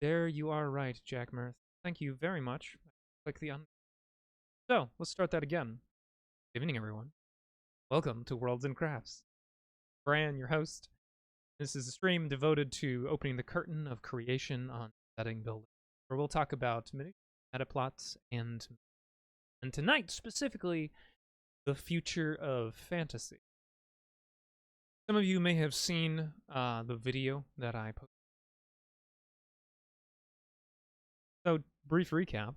There you are right, Jack Mirth. Thank you very much. Click the un. So, let's start that again. Good evening, everyone. Welcome to Worlds and Crafts. Bran, your host. This is a stream devoted to opening the curtain of creation on setting building, where we'll talk about meta plots and tonight specifically the future of fantasy. Some of you may have seen the video that I posted. So, brief recap.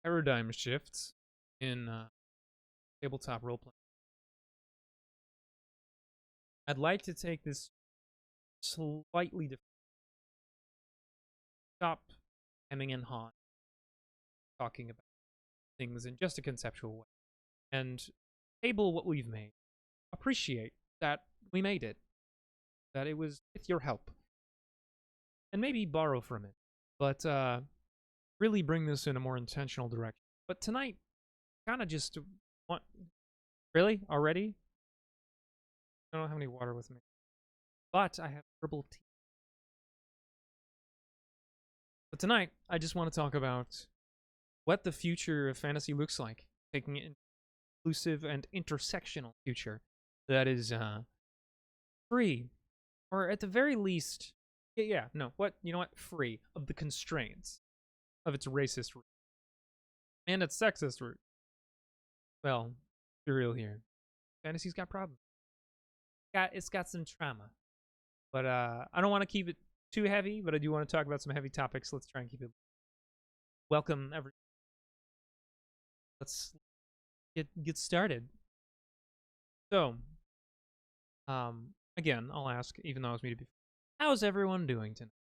Paradigm shifts in tabletop roleplaying. I'd like to take this slightly different. Stop hemming and hawing, talking about things in just a conceptual way, and table what we've made. Appreciate that we made it, that it was with your help, and maybe borrow from it, but really bring this in a more intentional direction. But tonight, kind of just want. Really? Already? I don't have any water with me. But I have herbal tea. But tonight, I just want to talk about what the future of fantasy looks like, taking an inclusive and intersectional future that is free, or at the very least, free of the constraints of its racist root and its sexist root. Well, be real here. Fantasy's got problems. It's got some trauma. But I don't want to keep it too heavy, but I do want to talk about some heavy topics. Let's try and keep it. Welcome, everyone. Let's get started. So, again, I'll ask, even though I was muted before, how's everyone doing tonight?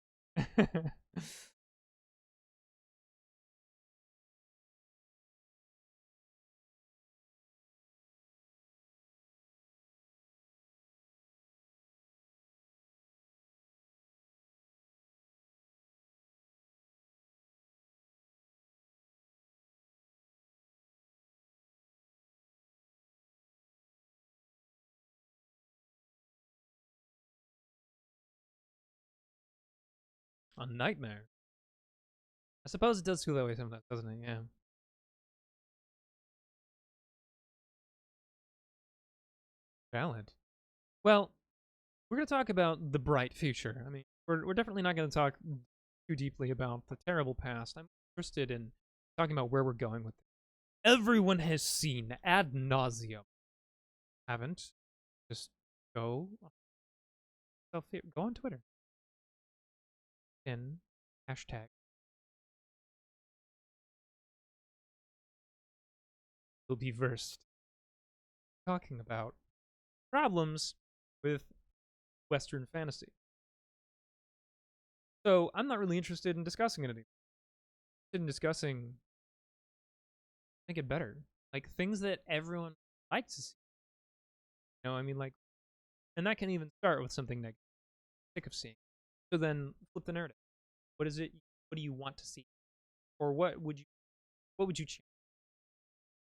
A nightmare. I suppose it does feel that way sometimes, doesn't it? Yeah. Valid. Well, we're going to talk about the bright future. I mean, we're definitely not going to talk too deeply about the terrible past. I'm interested in talking about where we're going with it. Everyone has seen ad nauseum. Haven't? Just go on Twitter. In hashtag. Will be versed talking about problems with Western fantasy. So I'm not really interested in discussing it anymore. I'm interested in discussing make it better. Like things that everyone likes to see. You know, I mean, like, and that can even start with something negative. Sick of seeing. So then flip the narrative. What is it? What do you want to see? Or what would you change?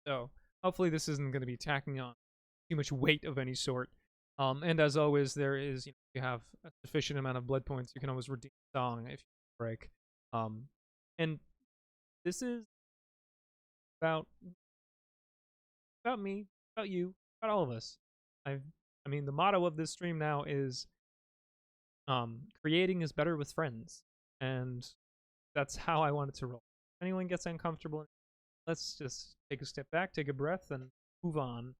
So hopefully this isn't going to be tacking on too much weight of any sort. And as always, there is, you have a sufficient amount of blood points. You can always redeem a song if you break. And this is about me, about you, about all of us. I mean, the motto of this stream now is creating is better with friends, and that's how I want it to roll. If anyone gets uncomfortable, let's just take a step back, take a breath, and move on.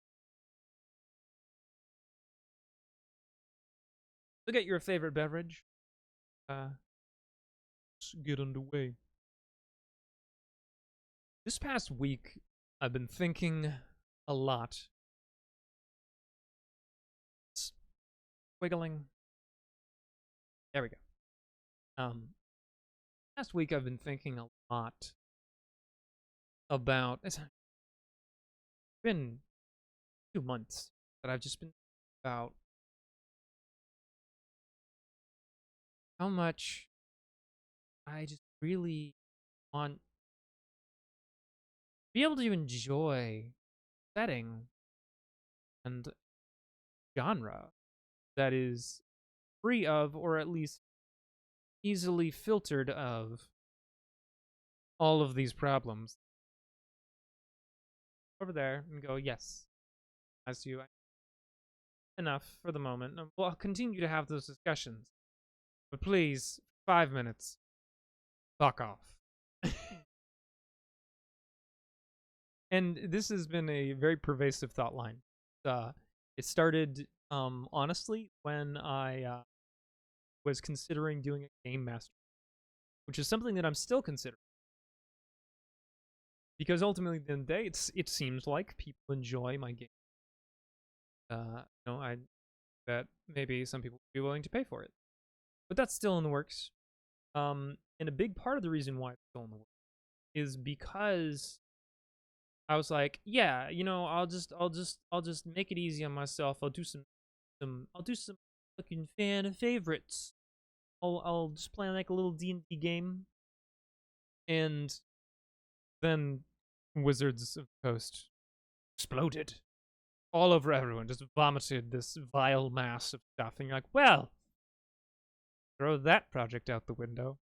So get your favorite beverage. Let's get underway. This past week, I've been thinking a lot. It's wiggling. There we go. Last week I've been thinking a lot about. It's been 2 months that I've just been about how much I just really want to be able to enjoy setting and genre that is free of, or at least easily filtered of, all of these problems. Over there and go, yes, as you enough for the moment. We'll continue to have those discussions, but please, 5 minutes, fuck off. And this has been a very pervasive thought line. It started, honestly, when I was considering doing a game master, which is something that I'm still considering. Because ultimately, at the end of the day, it seems like people enjoy my game. I bet maybe some people would be willing to pay for it, but that's still in the works. And a big part of the reason why it's still in the works is because I was like, yeah, I'll just make it easy on myself. I'll do some fucking fan favorites. I'll just play like a little D&D game, and then Wizards of the Coast exploded all over everyone, just vomited this vile mass of stuff, and you're like, well, throw that project out the window.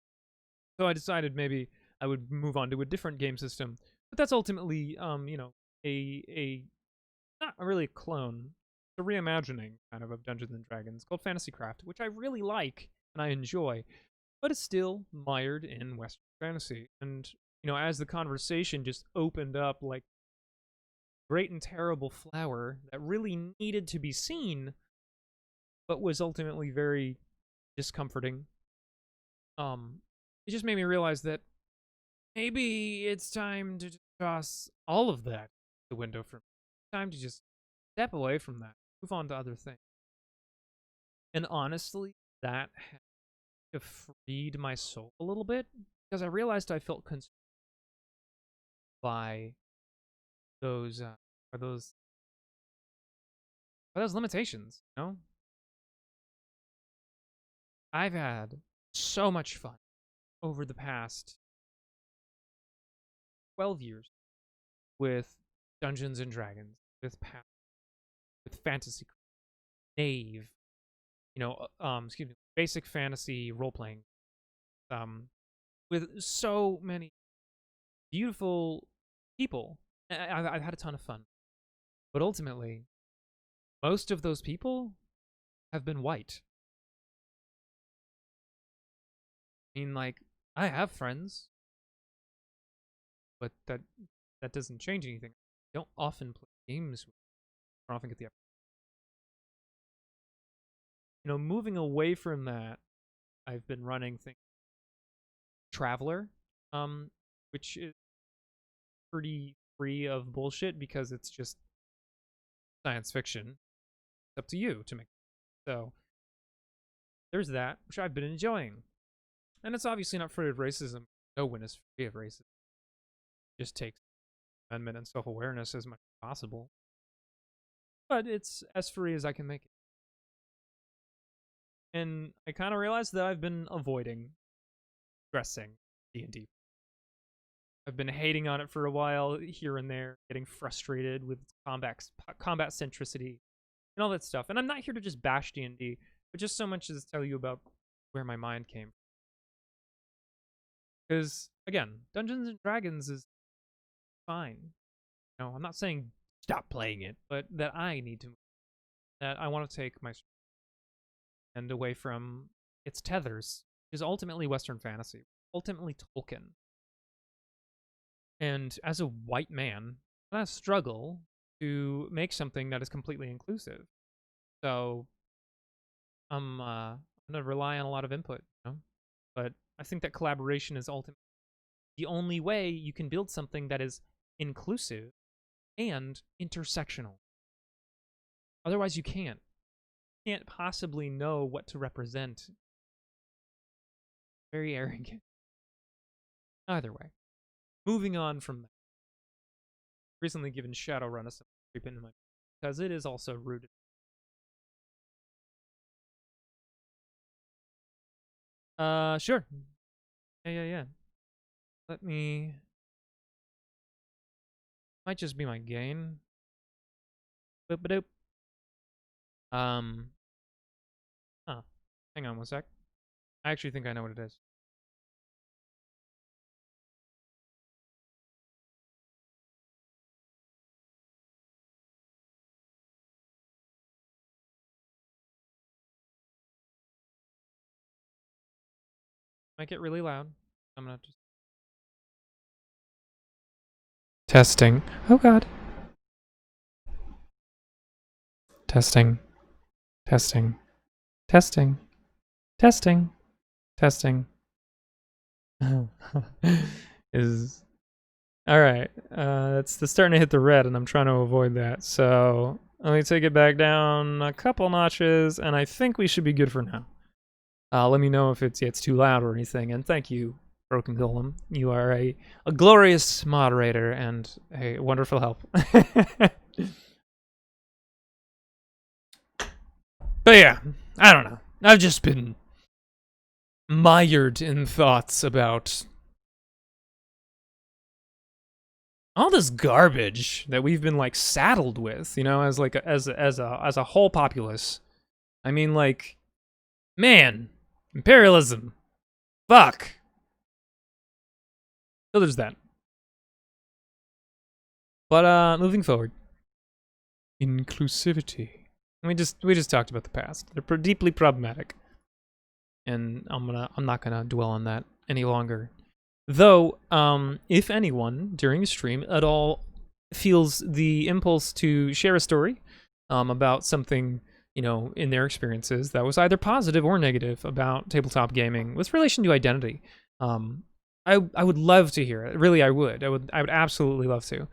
So I decided maybe I would move on to a different game system, but that's ultimately, a not really a clone, a reimagining kind of Dungeons and Dragons called Fantasy Craft, which I really like and I enjoy, but it's still mired in Western fantasy. And as the conversation just opened up like great and terrible flower that really needed to be seen, but was ultimately very discomforting. It just made me realize that maybe it's time to toss all of that the window for me. Time to just step away from that, move on to other things. And honestly, that freed my soul a little bit, because I realized I felt consumed by those limitations. I've had so much fun over the past 12 years with Dungeons and Dragons, with with fantasy, Knave, basic fantasy role playing, with so many beautiful people. I've had a ton of fun, but ultimately, most of those people have been white. I mean, like, I have friends, but that doesn't change anything. I don't often play games with them. I don't often get the opportunity. Moving away from that, I've been running things Traveler, which is pretty free of bullshit because it's just science fiction. It's up to you to make it. So there's that, which I've been enjoying. And it's obviously not free of racism. No one is free of racism. It just takes amendment and self-awareness as much as possible. But it's as free as I can make it. And I kind of realized that I've been avoiding dressing D&D. I've been hating on it for a while, here and there, getting frustrated with combat centricity and all that stuff. And I'm not here to just bash D&D, but just so much as tell you about where my mind came from. Because, again, Dungeons and Dragons is fine. I'm not saying stop playing it, but that I need to, that I want to take my and away from its tethers, which is ultimately Western fantasy, ultimately Tolkien. And as a white man, I struggle to make something that is completely inclusive. So I'm gonna rely on a lot of input, but I think that collaboration is ultimately the only way you can build something that is inclusive and intersectional. Otherwise, you can't possibly know what to represent. Very arrogant. Either way, moving on from that. Recently given Shadowrun a creep into my, because it is also rooted. Sure. Yeah. Let me. Might just be my gain. Boop-a-doop. Um, oh, hang on one sec. I actually think I know what it is. Might get really loud. I'm gonna just testing. Oh god. Testing. Testing. Testing. Testing. Testing. Is all right. It's starting to hit the red, and I'm trying to avoid that. So let me take it back down a couple notches, and I think we should be good for now. Let me know if it's too loud or anything. And thank you, Broken Golem. You are a glorious moderator and a wonderful help. But yeah, I don't know. I've just been mired in thoughts about all this garbage that we've been like saddled with, you know, as like as a whole populace. I mean, like, man, imperialism, fuck. So there's that. But moving forward, inclusivity. We just talked about the past. They're deeply problematic, and I'm not gonna dwell on that any longer. Though, if anyone during the stream at all feels the impulse to share a story about something, you know, in their experiences that was either positive or negative about tabletop gaming with relation to identity, I would love to hear it. Really, I would absolutely love to,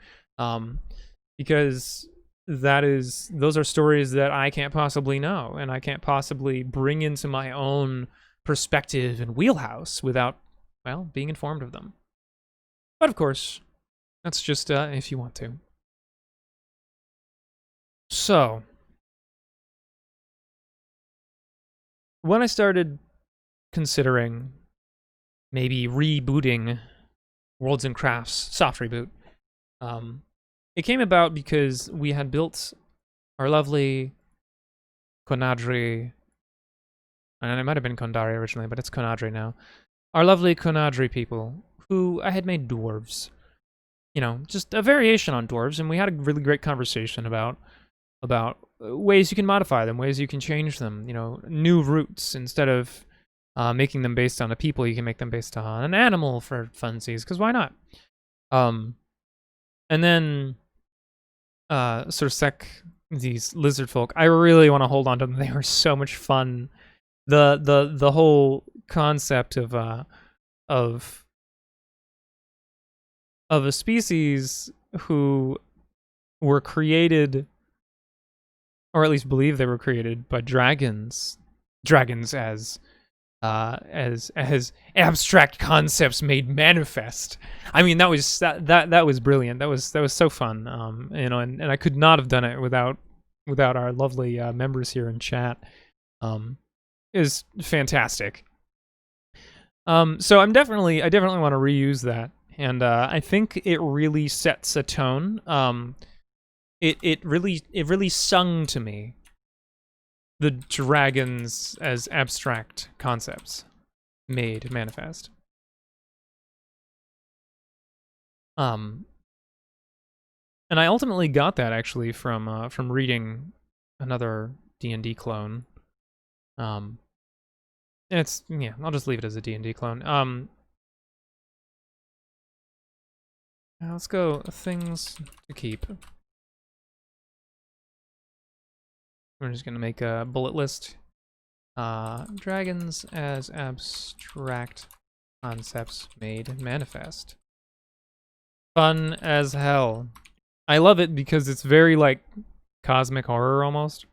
because those are stories that I can't possibly know, and I can't possibly bring into my own perspective and wheelhouse without, well, being informed of them. But of course, that's just if you want to. So, when I started considering maybe rebooting Worlds and Crafts, soft reboot, it came about because we had built our lovely Conadri, and it might have been Kondari originally, but it's Conadri now. Our lovely Conadri people, who I had made dwarves. You know, just a variation on dwarves, and we had a really great conversation about ways you can modify them, ways you can change them, you know, new routes. Instead of making them based on a people, you can make them based on an animal for funsies, because why not? And then sort of these lizard folk, I really want to hold on to them. They were so much fun. The whole concept of a species who were created, or at least believe they were created by dragons as abstract concepts made manifest. I mean, that was brilliant. That was so fun. You know, and I could not have done it without our lovely members here in chat. Is fantastic. So I definitely want to reuse that, and I think it really sets a tone. It really sung to me the dragons as abstract concepts made manifest. And I ultimately got that actually from reading another D&D clone. It's, yeah, I'll just leave it as a D&D clone. Let's go things to keep. We're just gonna make a bullet list. Dragons as abstract concepts made manifest. Fun as hell. I love it because it's very like cosmic horror almost.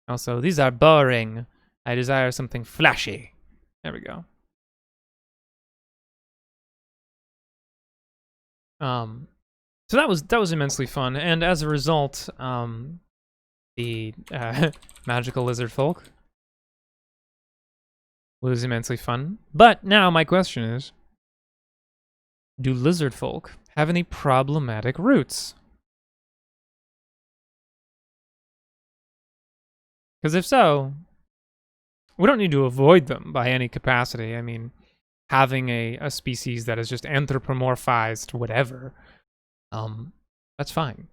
Also, these are boring. I desire something flashy. There we go. So that was immensely fun, and as a result, the magical lizard folk was immensely fun. But now my question is, do lizard folk have any problematic roots? Because if so, we don't need to avoid them by any capacity. I mean, having a species that is just anthropomorphized, whatever, that's fine.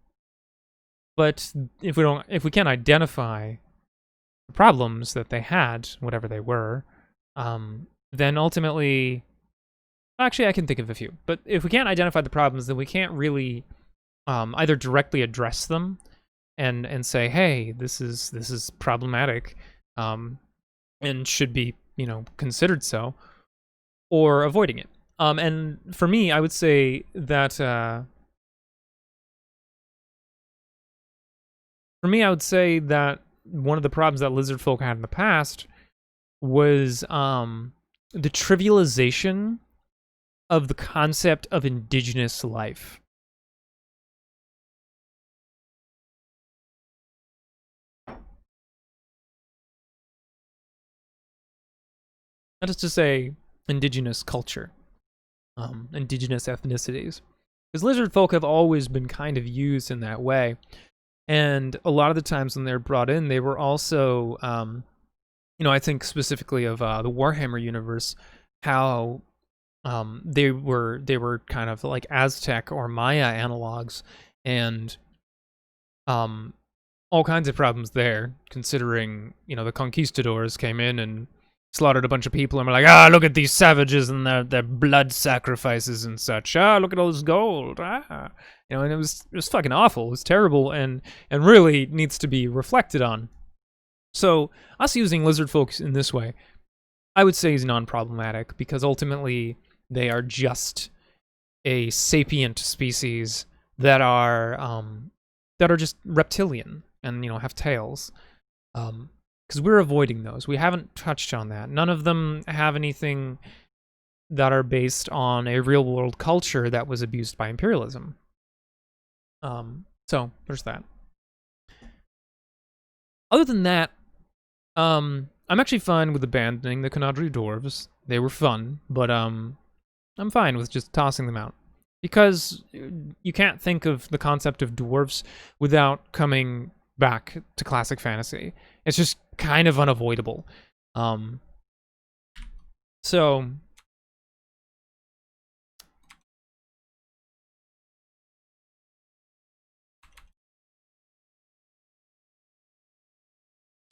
But if we can't identify the problems that they had, whatever they were, then ultimately, actually, I can think of a few. But if we can't identify the problems, then we can't really either directly address them and say, hey, this is problematic, and should be considered so, or avoiding it. And for me, I would say that one of the problems that lizard folk had in the past was the trivialization of the concept of indigenous life. That is to say, indigenous culture, indigenous ethnicities. Because lizard folk have always been kind of used in that way. And a lot of the times when they're brought in, they were also, I think specifically of the Warhammer universe, how they were kind of like Aztec or Maya analogs, and all kinds of problems there, considering the conquistadors came in and slaughtered a bunch of people and were like, look at these savages and their blood sacrifices and such. Look at all this gold. And it was fucking awful. It was terrible and really needs to be reflected on. So us using lizard folks in this way, I would say is non-problematic, because ultimately they are just a sapient species that are just reptilian and have tails. Because we're avoiding those. We haven't touched on that. None of them have anything that are based on a real world culture that was abused by imperialism. So there's that. Other than that, I'm actually fine with abandoning the Canadri dwarves. They were fun, but I'm fine with just tossing them out, because you can't think of the concept of dwarves without coming back to classic fantasy. It's just kind of unavoidable. So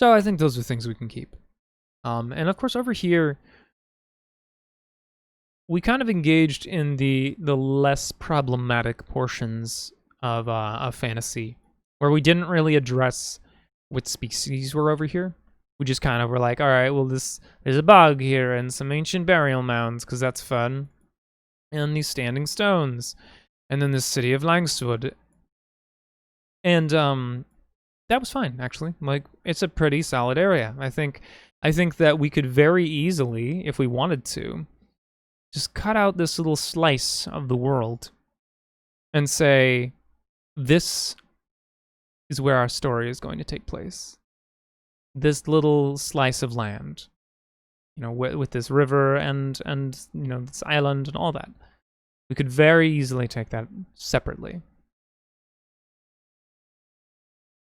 I think those are things we can keep. And of course, over here, we kind of engaged in the less problematic portions of fantasy, where we didn't really address what species were over here. We just kind of were like, all right, well, there's a bog here and some ancient burial mounds, because that's fun, and these standing stones, and then this city of Langswood. And that was fine, actually. Like, it's a pretty solid area. I think that we could very easily, if we wanted to, just cut out this little slice of the world and say, this is where our story is going to take place. This little slice of land, with this river and this island and all that. We could very easily take that separately.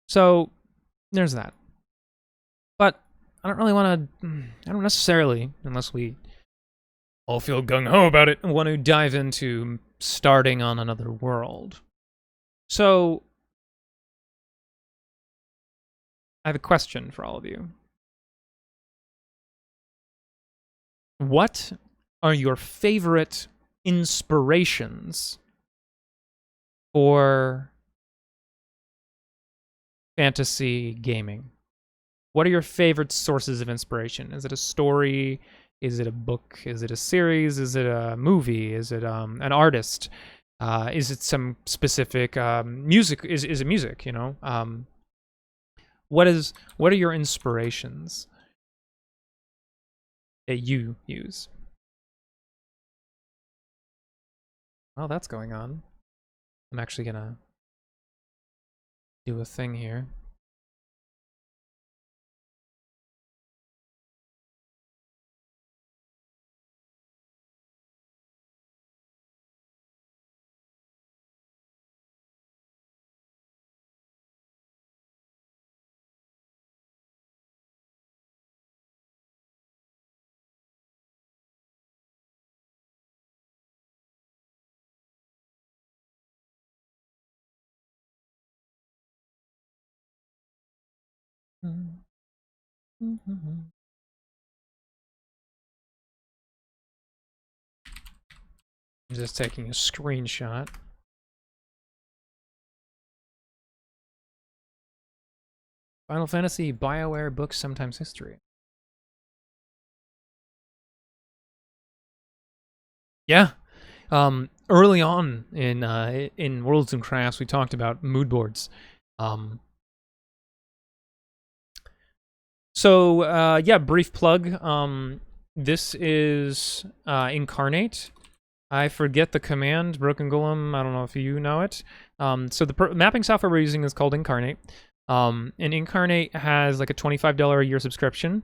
So there's that. But I don't necessarily, unless we all feel gung-ho about it, want to dive into starting on another world. So I have a question for all of you. What are your favorite inspirations for fantasy gaming? What are your favorite sources of inspiration? Is it a story? Is it a book? Is it a series? Is it a movie? Is it an artist? Is it some specific music? Is it music? What are your inspirations that you use? Well, that's going on. I'm actually gonna do a thing here. I'm just taking a screenshot. Final Fantasy, BioWare, books, sometimes history. Yeah. Early on in Worlds and Crafts, we talked about mood boards. Yeah, brief plug. This is Incarnate. I forget the command, Broken Golem. I don't know if you know it. So the mapping software we're using is called Incarnate. And Incarnate has like a $25 a year subscription,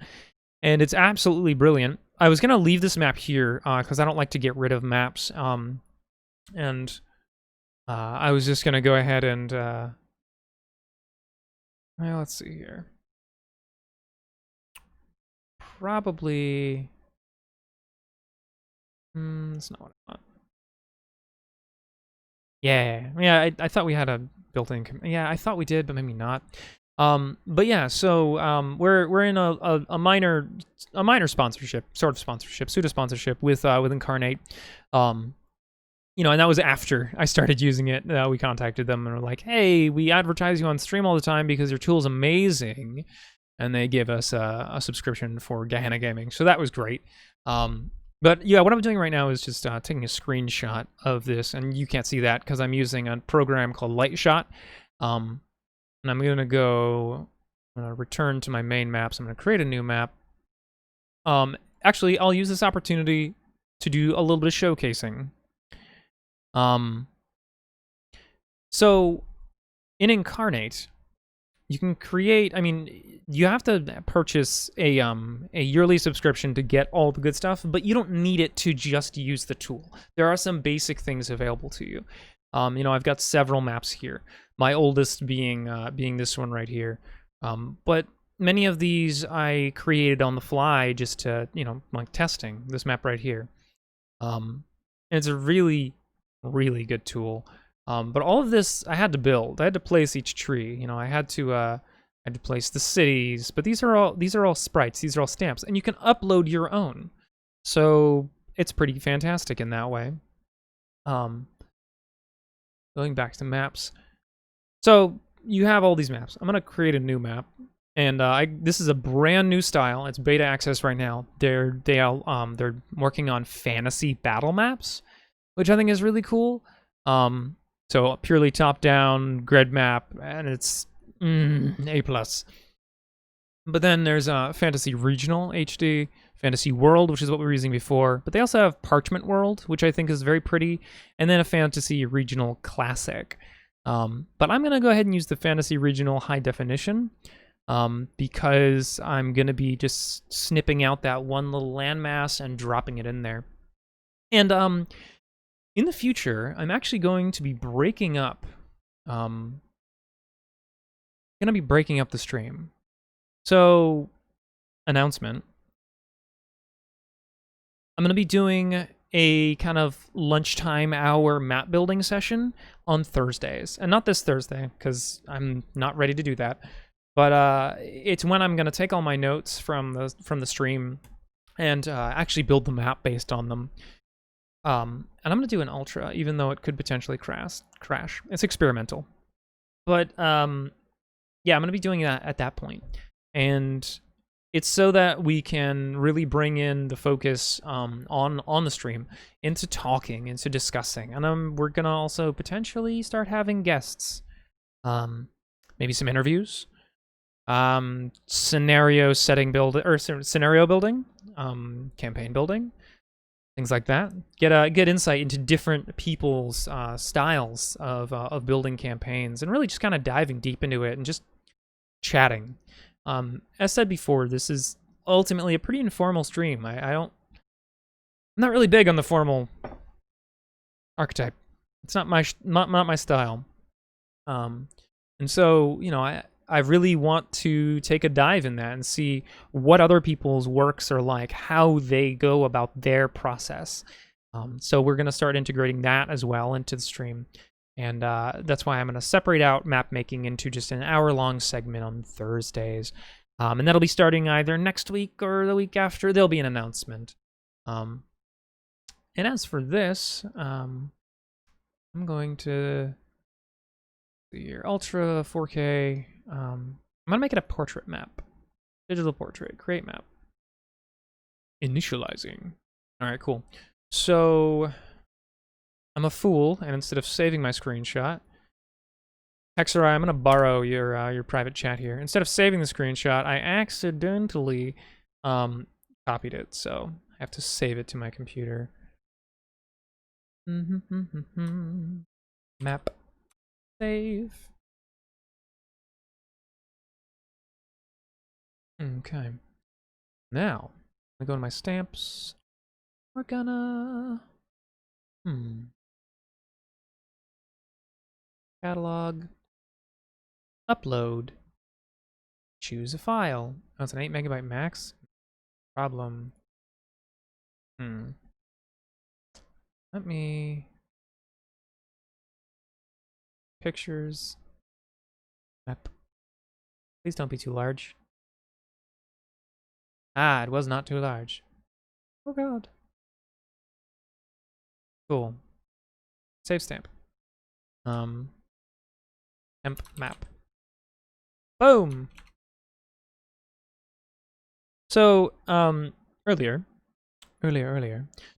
and it's absolutely brilliant. I was gonna leave this map here because I don't like to get rid of maps. And I was just gonna go ahead and well, let's see here. Probably. That's not what I want. Yeah. I thought we had a built-in. Yeah, I thought we did, but maybe not. But yeah, so we're in a minor sponsorship, sort of sponsorship, pseudo sponsorship with Incarnate. You know, and that was after I started using it. We contacted them and were like, "Hey, we advertise you on stream all the time because your tool's amazing," and they gave us a subscription for Gehenna Gaming. So that was great. But yeah, what I'm doing right now is just taking a screenshot of this, and you can't see that because I'm using a program called Lightshot. And I'm gonna go return to my main maps. I'm gonna create a new map. Actually, I'll use this opportunity to do a little bit of showcasing. So in Incarnate, you can create, I mean, you have to purchase a yearly subscription to get all the good stuff, but you don't need it to just use the tool. There are some basic things available to you. You know, I've got several maps here. My oldest being this one right here. But many of these I created on the fly just to, you know, like testing this map right here. And it's a really, really good tool. But all of this I had to build. I had to place each tree. You know, I had to place the cities. But these are all sprites. These are all stamps, and you can upload your own. So it's pretty fantastic in that way. Going back to maps. So you have all these maps. I'm gonna create a new map, and this is a brand new style. It's beta access right now. They're working on fantasy battle maps, which I think is really cool. So purely top-down grid map, and it's A+. But then there's Fantasy Regional HD, Fantasy World, which is what we were using before. But they also have Parchment World, which I think is very pretty, and then a Fantasy Regional Classic. But I'm going to go ahead and use the Fantasy Regional High Definition because I'm going to be just snipping out that one little landmass and dropping it in there. And in the future, I'm actually going to be breaking up. The stream. So, announcement. I'm going to be doing a kind of lunchtime hour map building session on Thursdays. And not this Thursday, because I'm not ready to do that. But it's when I'm going to take all my notes from the stream and actually build the map based on them. And I'm going to do an ultra, even though it could potentially crash. It's experimental. But yeah, I'm going to be doing that at that point. And it's so that we can really bring in the focus on the stream into talking, into discussing. And we're going to also potentially start having guests. Maybe some interviews. Scenario building. Campaign building. Things like that. Get insight into different people's styles of building campaigns, and really just kind of diving deep into it and just chatting. As said before, this is ultimately a pretty informal stream. I'm not really big on the formal archetype. It's not my style. And so, you know, I really want to take a dive in that and see what other people's works are like, how they go about their process. So we're going to start integrating that as well into the stream. And that's why I'm going to separate out map making into just an hour-long segment on Thursdays. And that'll be starting either next week or the week after. There'll be an announcement. And as for this, I'm going to your Ultra 4K. I'm going to make it a portrait map. Digital portrait. Create map. Initializing. All right, cool. So I'm a fool, and instead of saving my screenshot, Hexerai, I'm going to borrow your private chat here. Instead of saving the screenshot, I accidentally copied it, so I have to save it to my computer. Map. Save. Okay. Now, I'm going to go to my stamps. We're gonna... Catalog. Upload. Choose a file. Oh, it's an 8 megabyte max? Problem. Let me... Pictures. Map. Please don't be too large. Ah, it was not too large. Oh god. Cool. Save stamp. Temp map. Boom! So, earlier,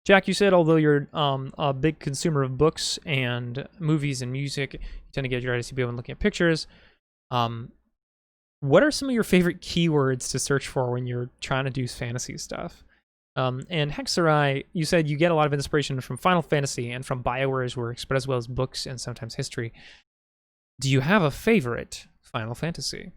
Jack, you said although you're a big consumer of books and movies and music, you tend to get your IDCB when looking at pictures. What are some of your favorite keywords to search for when you're trying to do fantasy stuff? And Hexerai, you said you get a lot of inspiration from Final Fantasy and from BioWare's works, but as well as books and sometimes history. Do you have a favorite Final Fantasy?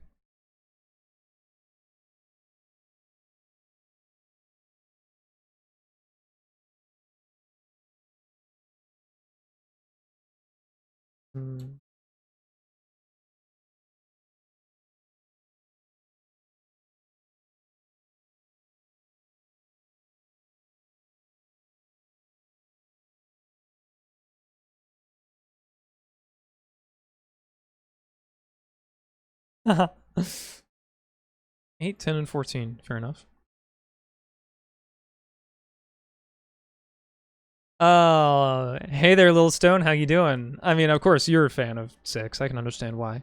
Eight, 10, and 14. Fair enough. Hey there, Little Stone. How you doing? I mean, of course, you're a fan of 6. I can understand why.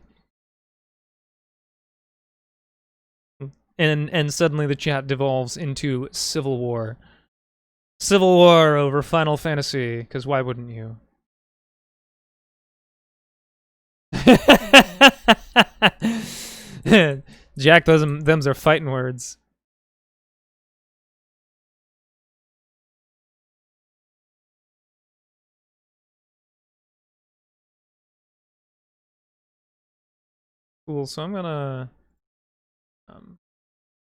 And suddenly the chat devolves into civil war. Civil war over Final Fantasy, because why wouldn't you? Jack, them's are fighting words. Cool. So I'm gonna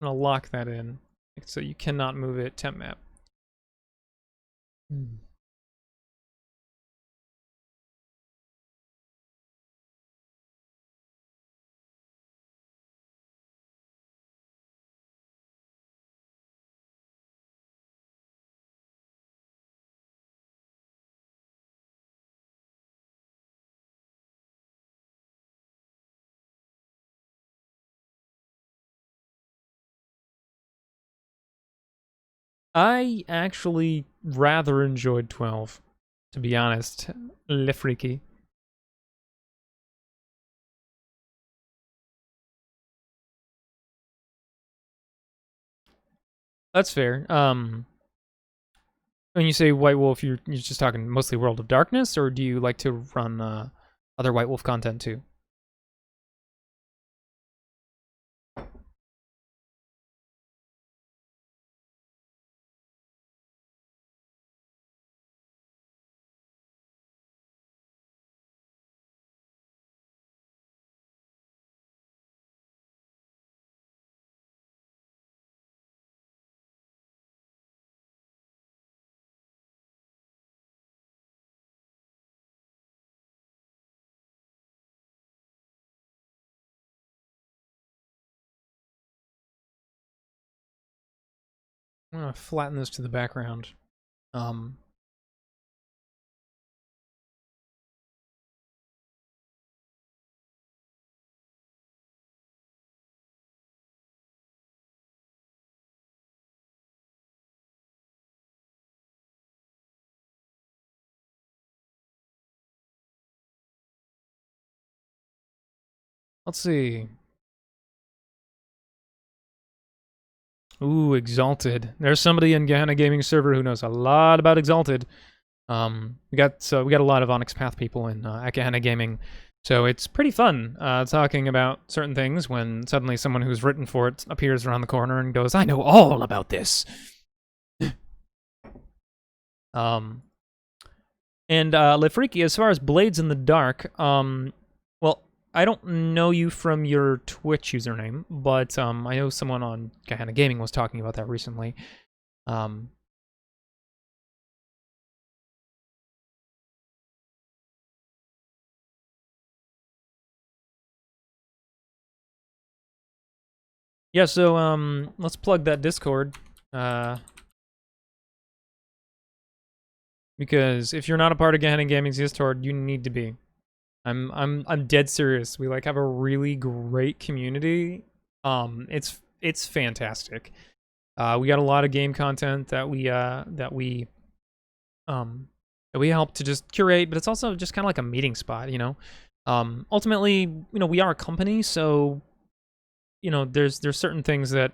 lock that in, so you cannot move it. Temp map. I actually rather enjoyed 12, to be honest. Le freaky. That's fair. When you say White Wolf, you're just talking mostly World of Darkness, or do you like to run other White Wolf content too? I'm gonna flatten this to the background. Let's see. Ooh, Exalted. There's somebody in Gehenna Gaming server who knows a lot about Exalted. We got a lot of Onyx Path people in at Gehenna Gaming, so it's pretty fun talking about certain things when suddenly someone who's written for it appears around the corner and goes, "I know all about this." And Lefreaky, as far as Blades in the Dark, well, I don't know you from your Twitch username, but I know someone on Gehenna Gaming was talking about that recently. Yeah, so let's plug that Discord. Because if you're not a part of Gehenna Gaming's Discord, you need to be. I'm dead serious. We like have a really great community. It's fantastic. We got a lot of game content that we help to just curate, but it's also just kind of like a meeting spot, you know. Ultimately, you know, we are a company, so you know, there's certain things that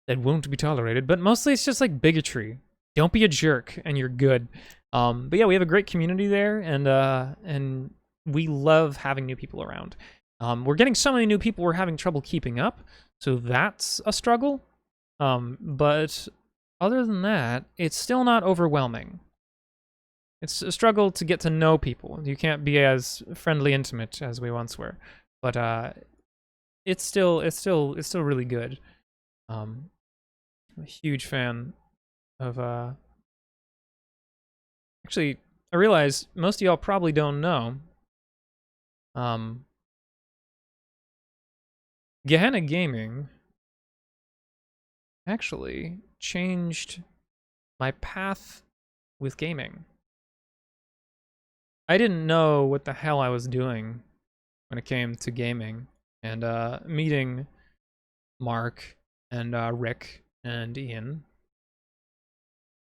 won't be tolerated, but mostly it's just like bigotry. Don't be a jerk, and you're good. But yeah, we have a great community there, and we love having new people around. We're getting so many new people, we're having trouble keeping up, so that's a struggle. But other than that, it's still not overwhelming. It's a struggle to get to know people. You can't be as friendly, intimate as we once were, but it's still really good. I'm a huge fan of actually, I realize most of y'all probably don't know. Gehenna Gaming actually changed my path with gaming. I didn't know what the hell I was doing when it came to gaming, and meeting Mark and Rick and Ian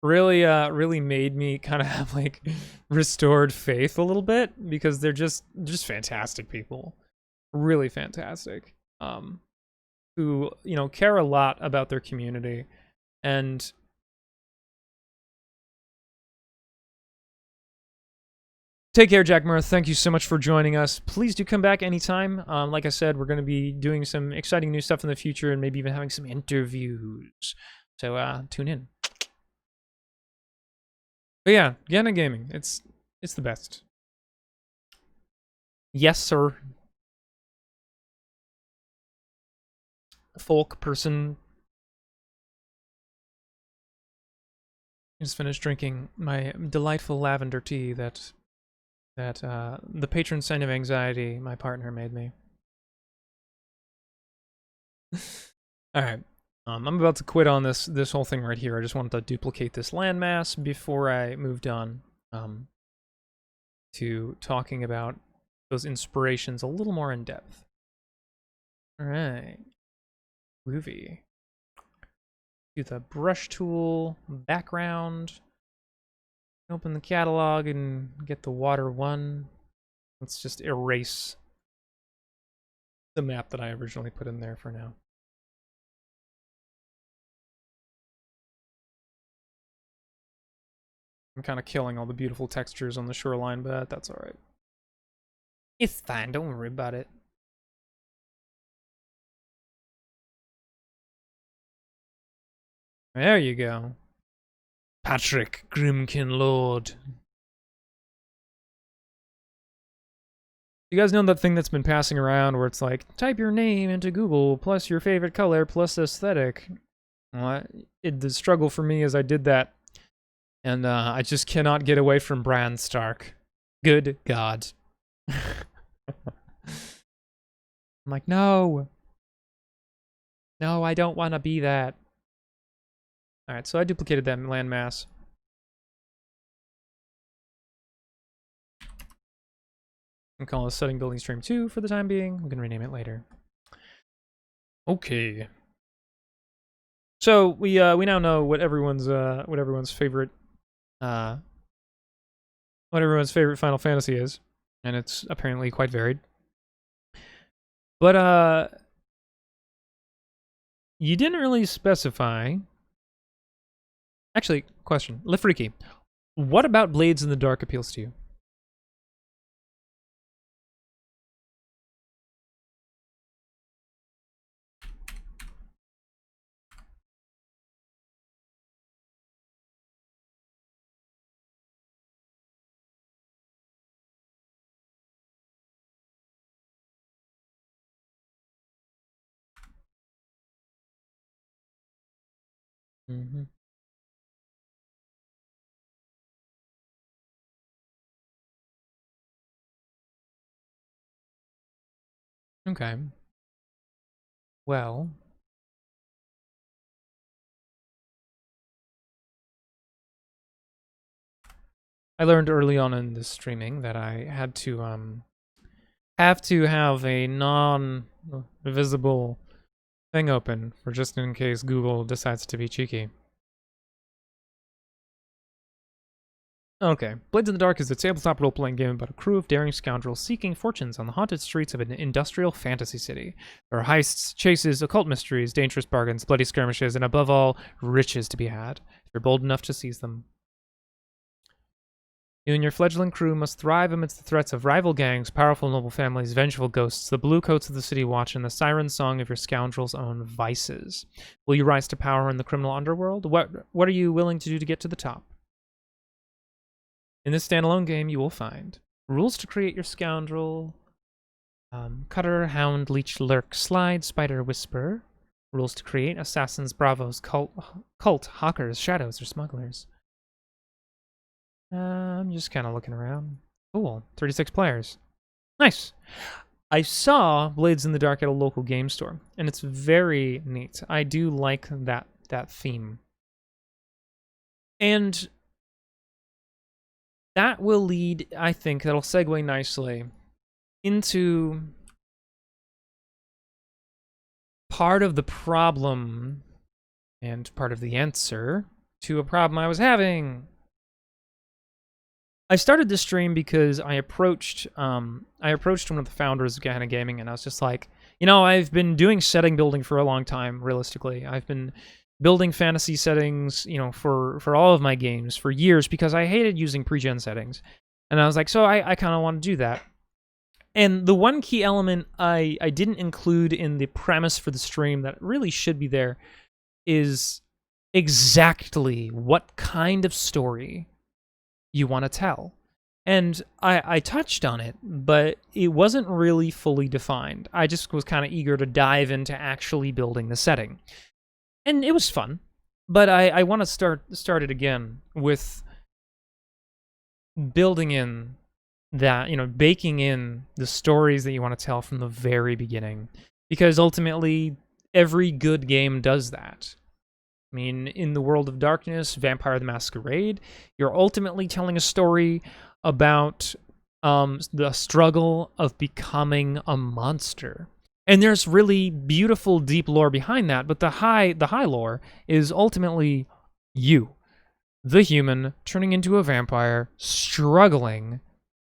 really made me kind of have like restored faith a little bit, because they're just fantastic people, really fantastic, who, you know, care a lot about their community. And take care, Jack Murth. Thank you so much for joining us. Please do come back anytime. Like I said, we're going to be doing some exciting new stuff in the future, and maybe even having some interviews. So tune in. But yeah, Gehenna Gaming, it's the best. Yes, sir. Folk person. I just finished drinking my delightful lavender tea that the patron saint of anxiety, my partner, made me. All right. I'm about to quit on this whole thing right here. I just wanted to duplicate this landmass before I moved on to talking about those inspirations a little more in depth. All right. Groovy. Do the brush tool, background. Open the catalog and get the water one. Let's just erase the map that I originally put in there for now. I'm kind of killing all the beautiful textures on the shoreline, but that's all right. It's fine, don't worry about it. There you go. Patrick Grimkin Lord. You guys know that thing that's been passing around where it's like, type your name into Google plus your favorite color plus aesthetic? Well, the struggle for me is I did that, and I just cannot get away from Bran Stark. Good God. I'm like, no. No, I don't want to be that. Alright, so I duplicated that landmass. I'm calling this setting building stream 2 for the time being. We can rename it later. Okay. So we now know what everyone's favorite Final Fantasy is, and it's apparently quite varied. But you didn't really specify. Actually, question, Lifriki, what about Blades in the Dark appeals to you? Mm-hmm. Okay. Well, I learned early on in this streaming that I had to have a non-visible thing open for just in case Google decides to be cheeky. Okay, Blades in the Dark is a tabletop role-playing game about a crew of daring scoundrels seeking fortunes on the haunted streets of an industrial fantasy city. There are heists, chases, occult mysteries, dangerous bargains, bloody skirmishes, and above all, riches to be had, if you're bold enough to seize them. You and your fledgling crew must thrive amidst the threats of rival gangs, powerful noble families, vengeful ghosts, the blue coats of the city watch, and the siren song of your scoundrels' own vices. Will you rise to power in the criminal underworld? What are you willing to do to get to the top? In this standalone game, you will find rules to create your scoundrel, cutter, hound, leech, lurk, slide, spider, whisper. Rules to create assassins, bravos, cult, hawkers, shadows, or smugglers. I'm just kind of looking around. Cool, 36 players. Nice. I saw Blades in the Dark at a local game store, and it's very neat. I do like that theme. And that will lead, I think, that'll segue nicely into part of the problem and part of the answer to a problem I was having. I started this stream because I approached one of the founders of Gehenna Gaming, and I was just like, I've been doing setting building for a long time, realistically. I've been building fantasy settings, for all of my games for years because I hated using pre-gen settings. And I was like, so I kind of want to do that. And the one key element I didn't include in the premise for the stream that really should be there is exactly what kind of story you want to tell. And I touched on it, but it wasn't really fully defined. I just was kind of eager to dive into actually building the setting. And it was fun, but I want to start it again with building in that, baking in the stories that you want to tell from the very beginning. Because ultimately, every good game does that. I mean, in the World of Darkness, Vampire the Masquerade, you're ultimately telling a story about the struggle of becoming a monster. And there's really beautiful, deep lore behind that, but the high lore is ultimately you, the human, turning into a vampire, struggling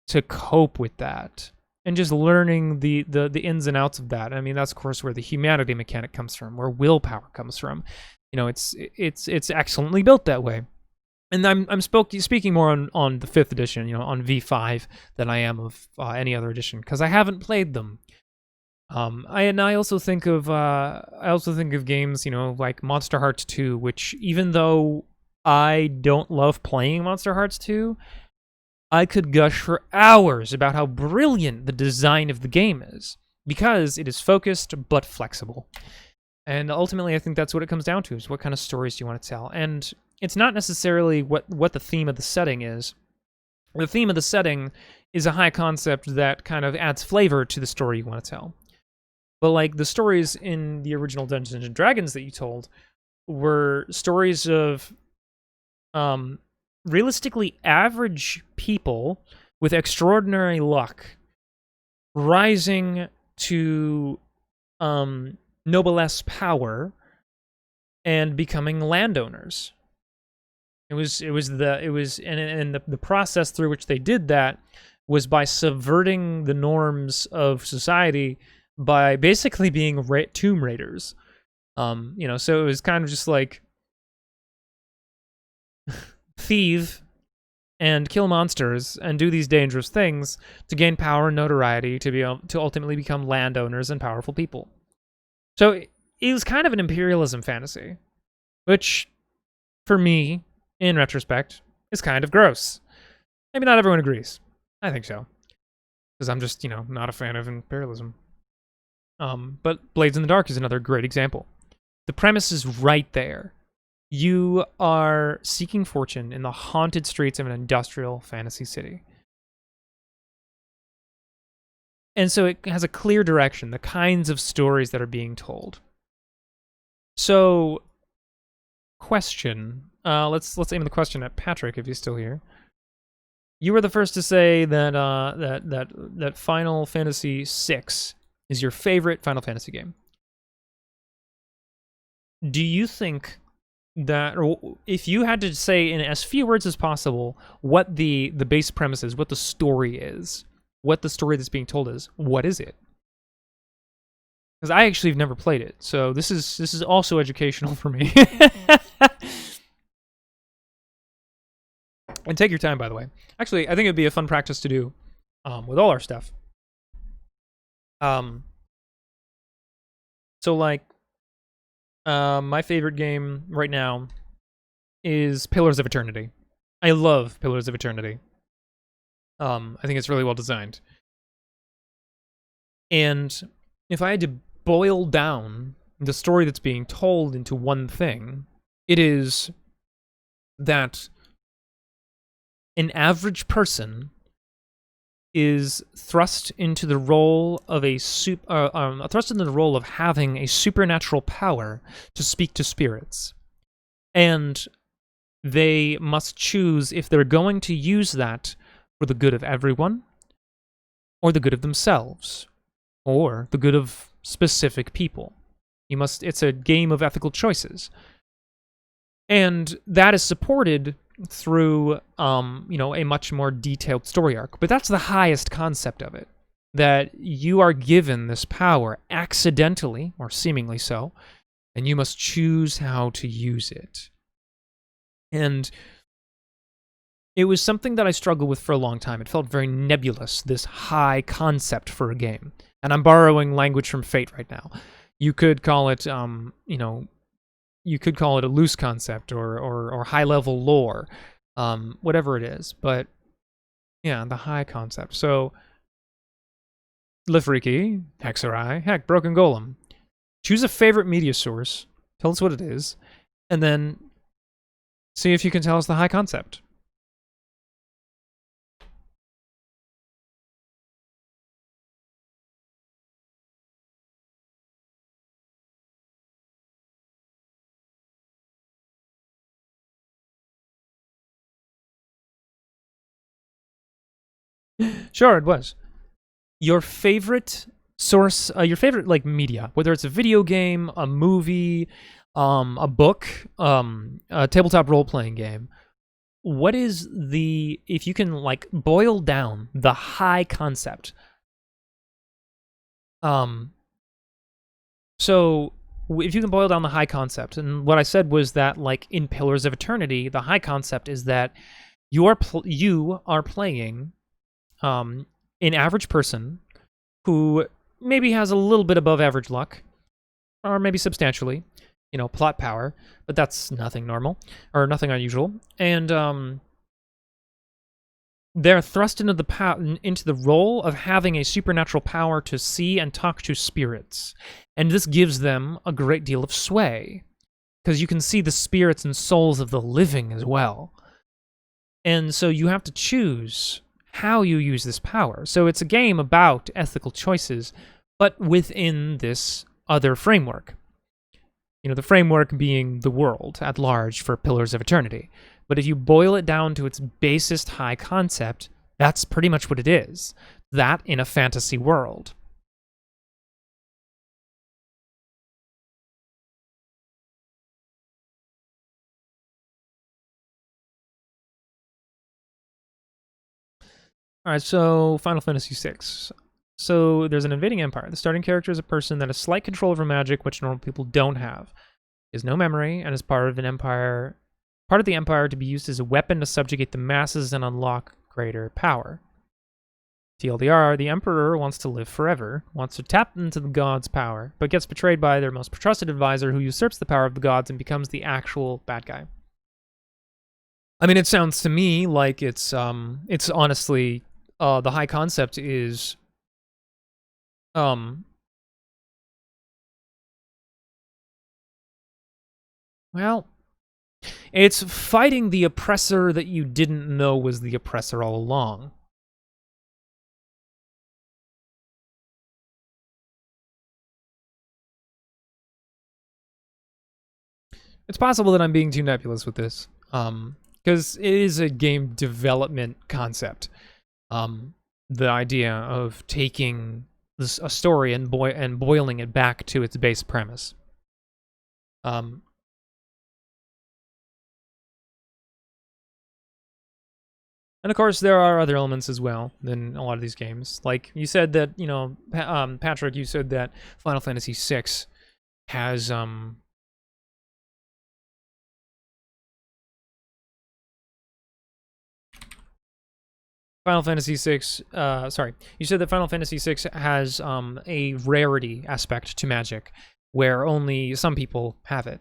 to cope with that, and just learning the ins and outs of that. I mean, that's of course where the humanity mechanic comes from, where willpower comes from. It's excellently built that way. And I'm speaking more on the 5th edition, on V5 than I am of any other edition because I haven't played them. I also think of games, like Monster Hearts 2, which even though I don't love playing Monster Hearts 2, I could gush for hours about how brilliant the design of the game is because it is focused but flexible. And ultimately, I think that's what it comes down to, is what kind of stories do you want to tell. And it's not necessarily what the theme of the setting is. The theme of the setting is a high concept that kind of adds flavor to the story you want to tell. But like the stories in the original Dungeons and Dragons that you told were stories of realistically average people with extraordinary luck rising to noblesse power and becoming landowners. And the process through which they did that was by subverting the norms of society by basically being tomb raiders. You know, so it was kind of just like thieve and kill monsters and do these dangerous things to gain power and notoriety to be to ultimately become landowners and powerful people. So it was kind of an imperialism fantasy, which, for me, in retrospect, is kind of gross. Maybe not everyone agrees. I think so, because I'm just, you know, not a fan of imperialism. But Blades in the Dark is another great example. The premise is right there. You are seeking fortune in the haunted streets of an industrial fantasy city. And so it has a clear direction, the kinds of stories that are being told. So, question. Let's aim the question at Patrick if he's still here. You were the first to say that that Final Fantasy VI is your favorite Final Fantasy game. Do you think that, or if you had to say in as few words as possible what the base premise is, what the story is, what the story that's being told is, what is it? Because I actually have never played it, so this is also educational for me. And take your time, by the way. Actually, I think it'd be a fun practice to do with all our stuff. So like, my favorite game right now is Pillars of Eternity. I love Pillars of Eternity. I think it's really well designed. And if I had to boil down the story that's being told into one thing, it is that an average person is thrust into the role of thrust into the role of having a supernatural power to speak to spirits, and they must choose if they're going to use that for the good of everyone, or the good of themselves, or the good of specific people. It's a game of ethical choices. And that is supported through, you know, a much more detailed story arc. But that's the highest concept of it, that you are given this power accidentally, or seemingly so, and you must choose how to use it. And it was something that I struggled with for a long time. It felt very nebulous, this high concept for a game. And I'm borrowing language from Fate right now. You could call it, you know, you could call it a loose concept or high-level lore, whatever it is. But, yeah, the high concept. So, Lifriki, Hexerai, heck, Broken Golem. Choose a favorite media source, tell us what it is, and then see if you can tell us the high concept. Sure, it was. Your favorite source, your favorite like media, whether it's a video game, a movie, a book, a tabletop role-playing game. What is if you can like boil down the high concept? So if you can boil down the high concept, and what I said was that like in Pillars of Eternity, the high concept is that you are playing an average person who maybe has a little bit above average luck, or maybe substantially, you know, plot power, but that's nothing normal, or nothing unusual. And they're thrust into the role of having a supernatural power to see and talk to spirits. And this gives them a great deal of sway, because you can see the spirits and souls of the living as well. And so you have to choose how you use this power. So it's a game about ethical choices, but within this other framework. You know, the framework being the world at large for Pillars of Eternity. But if you boil it down to its basest high concept, that's pretty much what it is. That in a fantasy world. All right, so Final Fantasy VI. So there's an invading empire. The starting character is a person that has slight control over magic, which normal people don't have. He has no memory and is part of the empire to be used as a weapon to subjugate the masses and unlock greater power. TLDR, the Emperor wants to live forever, wants to tap into the gods' power, but gets betrayed by their most trusted advisor who usurps the power of the gods and becomes the actual bad guy. I mean, it sounds to me like it's honestly, the high concept is, well, it's fighting the oppressor that you didn't know was the oppressor all along. It's possible that I'm being too nebulous with this, because it is a game development concept. The idea of taking a story and boiling it back to its base premise. And of course, there are other elements as well in a lot of these games. Like you said that, you know, Patrick, you said that Final Fantasy VI has Final Fantasy VI, sorry, you said that Final Fantasy VI has a rarity aspect to magic, where only some people have it.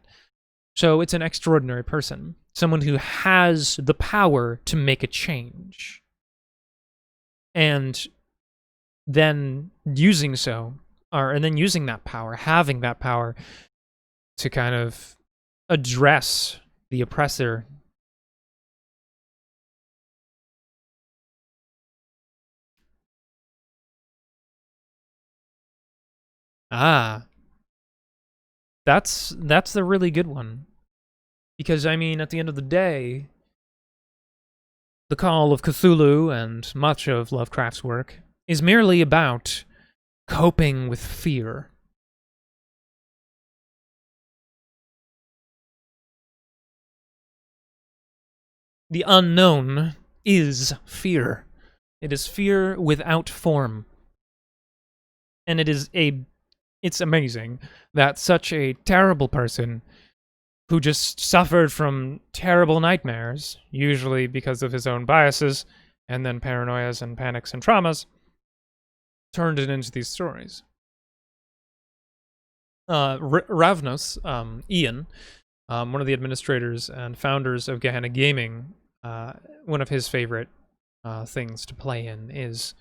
So it's an extraordinary person, someone who has the power to make a change. And then using that power, having that power to kind of address the oppressor. Ah, that's the really good one. Because, I mean, at the end of the day, the Call of Cthulhu and much of Lovecraft's work is merely about coping with fear. The unknown is fear. It is fear without form. And it's amazing that such a terrible person who just suffered from terrible nightmares, usually because of his own biases, and then paranoias and panics and traumas, turned it into these stories. Ravnos, Ian, one of the administrators and founders of Gehenna Gaming, one of his favorite things to play in is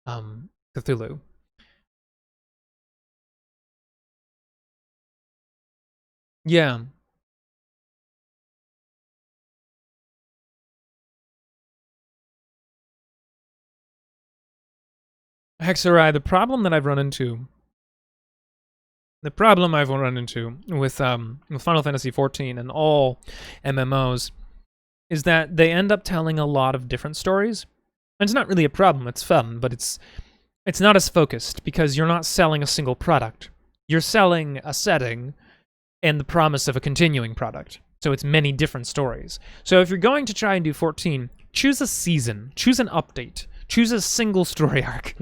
Cthulhu. Yeah. Hexerai, the problem I've run into with Final Fantasy XIV and all MMOs is that they end up telling a lot of different stories. And it's not really a problem, it's fun, but it's not as focused because you're not selling a single product. You're selling a setting and the promise of a continuing product. So it's many different stories. So if you're going to try and do 14, choose a season, choose an update, choose a single story arc.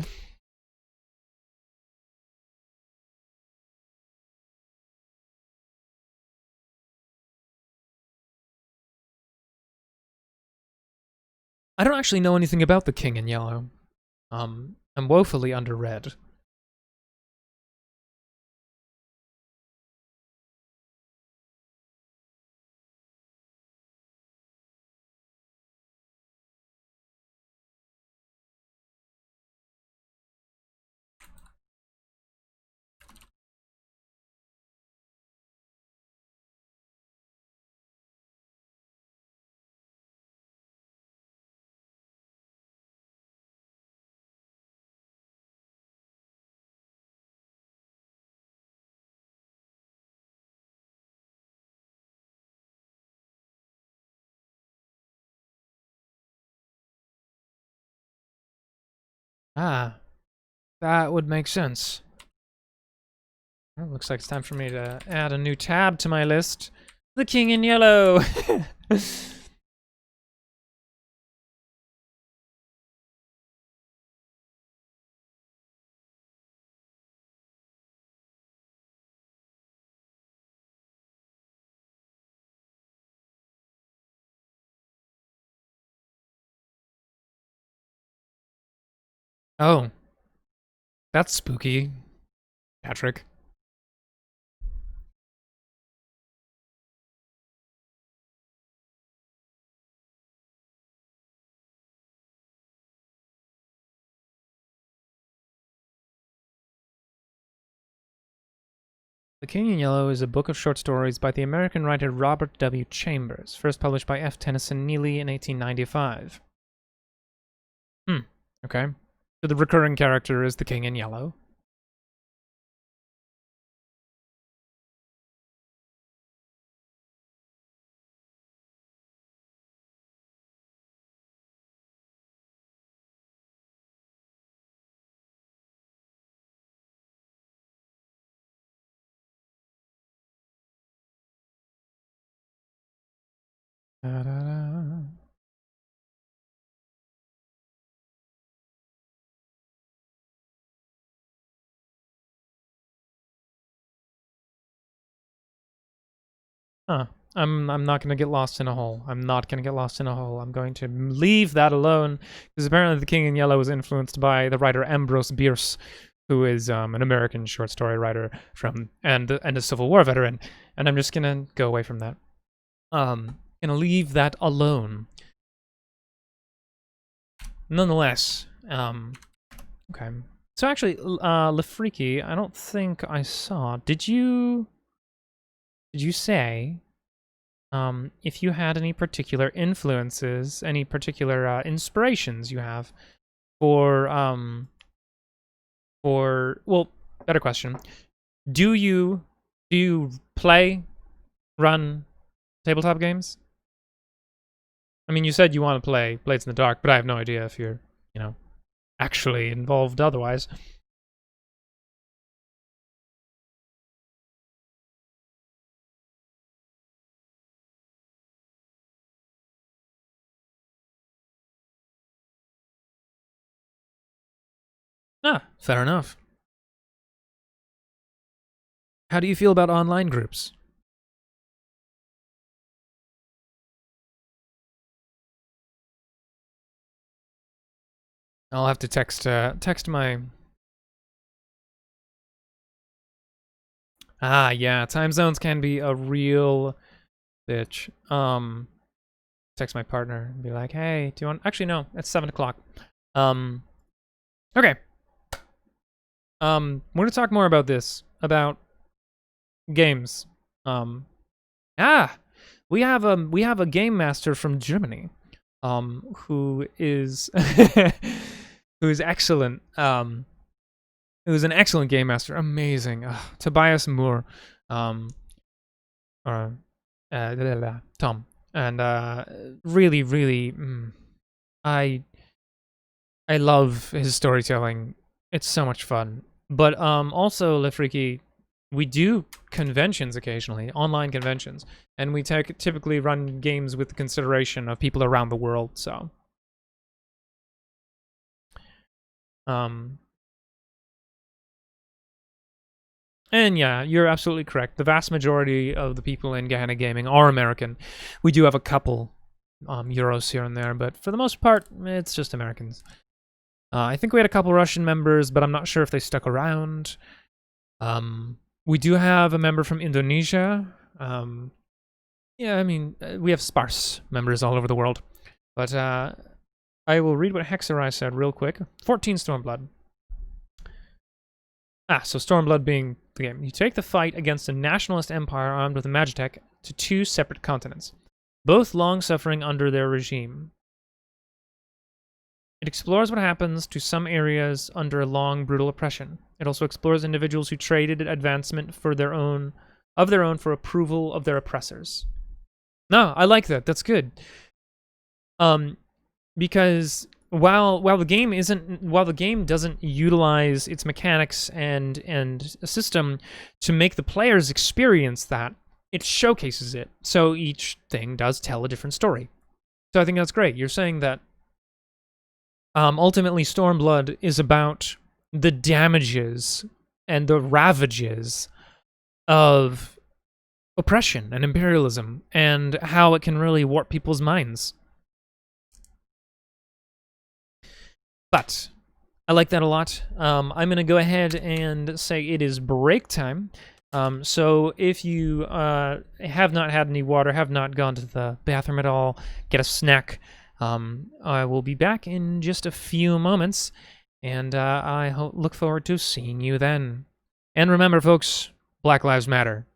I don't actually know anything about the King in Yellow. I'm woefully underread. Ah, that would make sense. Well, looks like it's time for me to add a new tab to my list. The King in Yellow! Oh, that's spooky, Patrick. The King in Yellow is a book of short stories by the American writer Robert W. Chambers, first published by F. Tennyson Neely in 1895. Okay. So the recurring character is the King in Yellow. Da-da-da. Huh. I'm not gonna get lost in a hole. I'm not gonna get lost in a hole. I'm going to leave that alone because apparently the King in Yellow was influenced by the writer Ambrose Bierce, who is an American short story writer from and a Civil War veteran. And I'm just gonna go away from that. Gonna leave that alone. Nonetheless, okay. So actually, Lefreaky, I don't think I saw. Did you say if you had any particular influences, any particular inspirations you have for well, better question. Do you run tabletop games? I mean, you said you want to play Blades in the Dark, but I have no idea if you're, actually involved otherwise. Ah, fair enough. How do you feel about online groups? I'll have to text my. Ah, yeah, time zones can be a real bitch. Text my partner and be like, "Hey, do you want?" Actually, no, it's 7 o'clock. Okay. We're gonna talk more about this, about games. Um, we have a game master from Germany, who is who is excellent. Who's an excellent game master, amazing. Tobias Moore, Tom, and really, really, I love his storytelling. It's so much fun. But also, Lefreaky, we do conventions occasionally, online conventions, and we typically run games with the consideration of people around the world. So, and yeah, you're absolutely correct. The vast majority of the people in Gehenna Gaming are American. We do have a couple Euros here and there, but for the most part, it's just Americans. I think we had a couple Russian members, but I'm not sure if they stuck around. We do have a member from Indonesia. Yeah, I mean, we have sparse members all over the world. But I will read what Hexerai said real quick. 14 Stormblood. So Stormblood being the game. You take the fight against a nationalist empire armed with a magitech to 2 separate continents, both long suffering under their regime. It explores what happens to some areas under a long, brutal oppression. It also explores individuals who traded advancement for their own for approval of their oppressors. No, I like that. That's good. Because while the game doesn't utilize its mechanics and a system to make the players experience that, it showcases it. So each thing does tell a different story. So I think that's great. You're saying that ultimately Stormblood is about the damages and the ravages of oppression and imperialism and how it can really warp people's minds. But I like that a lot. I'm going to go ahead and say it is break time. So if you have not had any water, have not gone to the bathroom at all, get a snack. I will be back in just a few moments, and I look forward to seeing you then. And remember, folks, Black Lives Matter.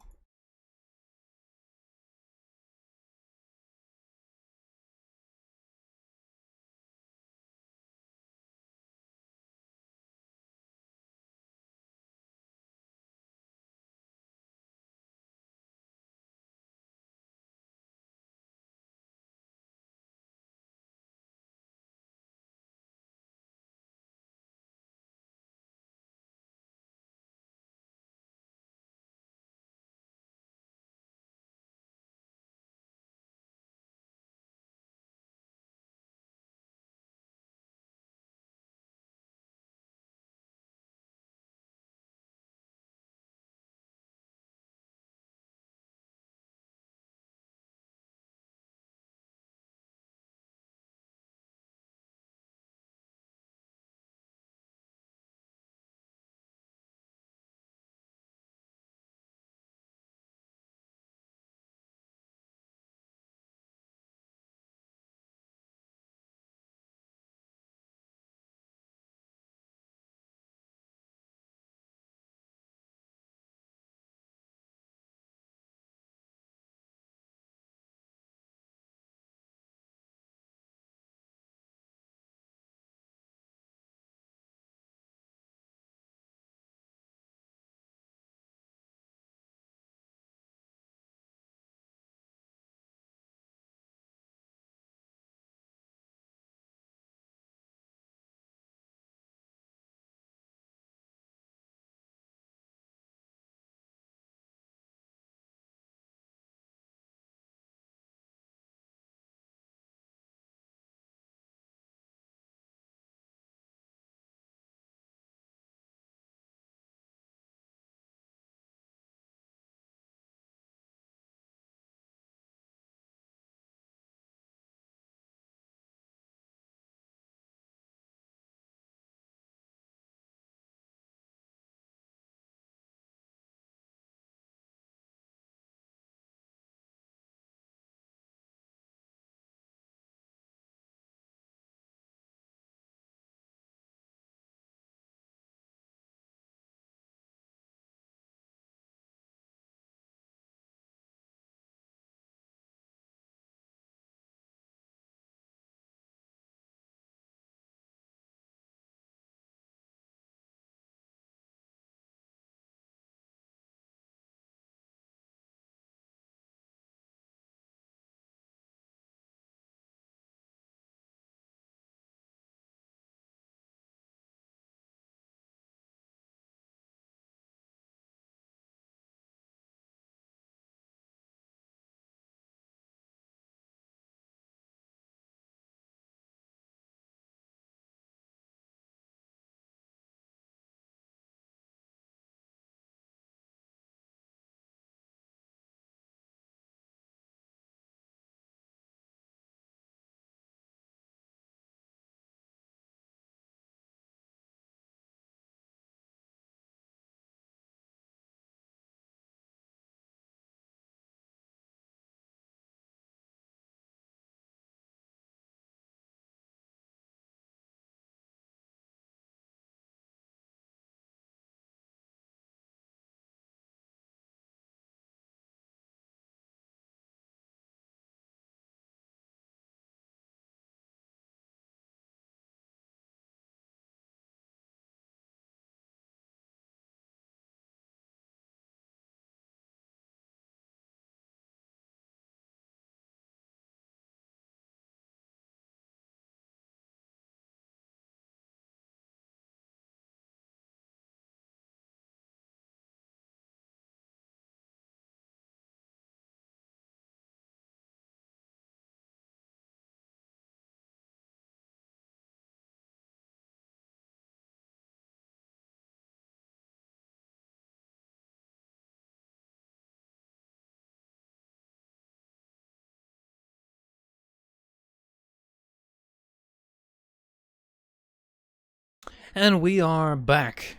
And we are back.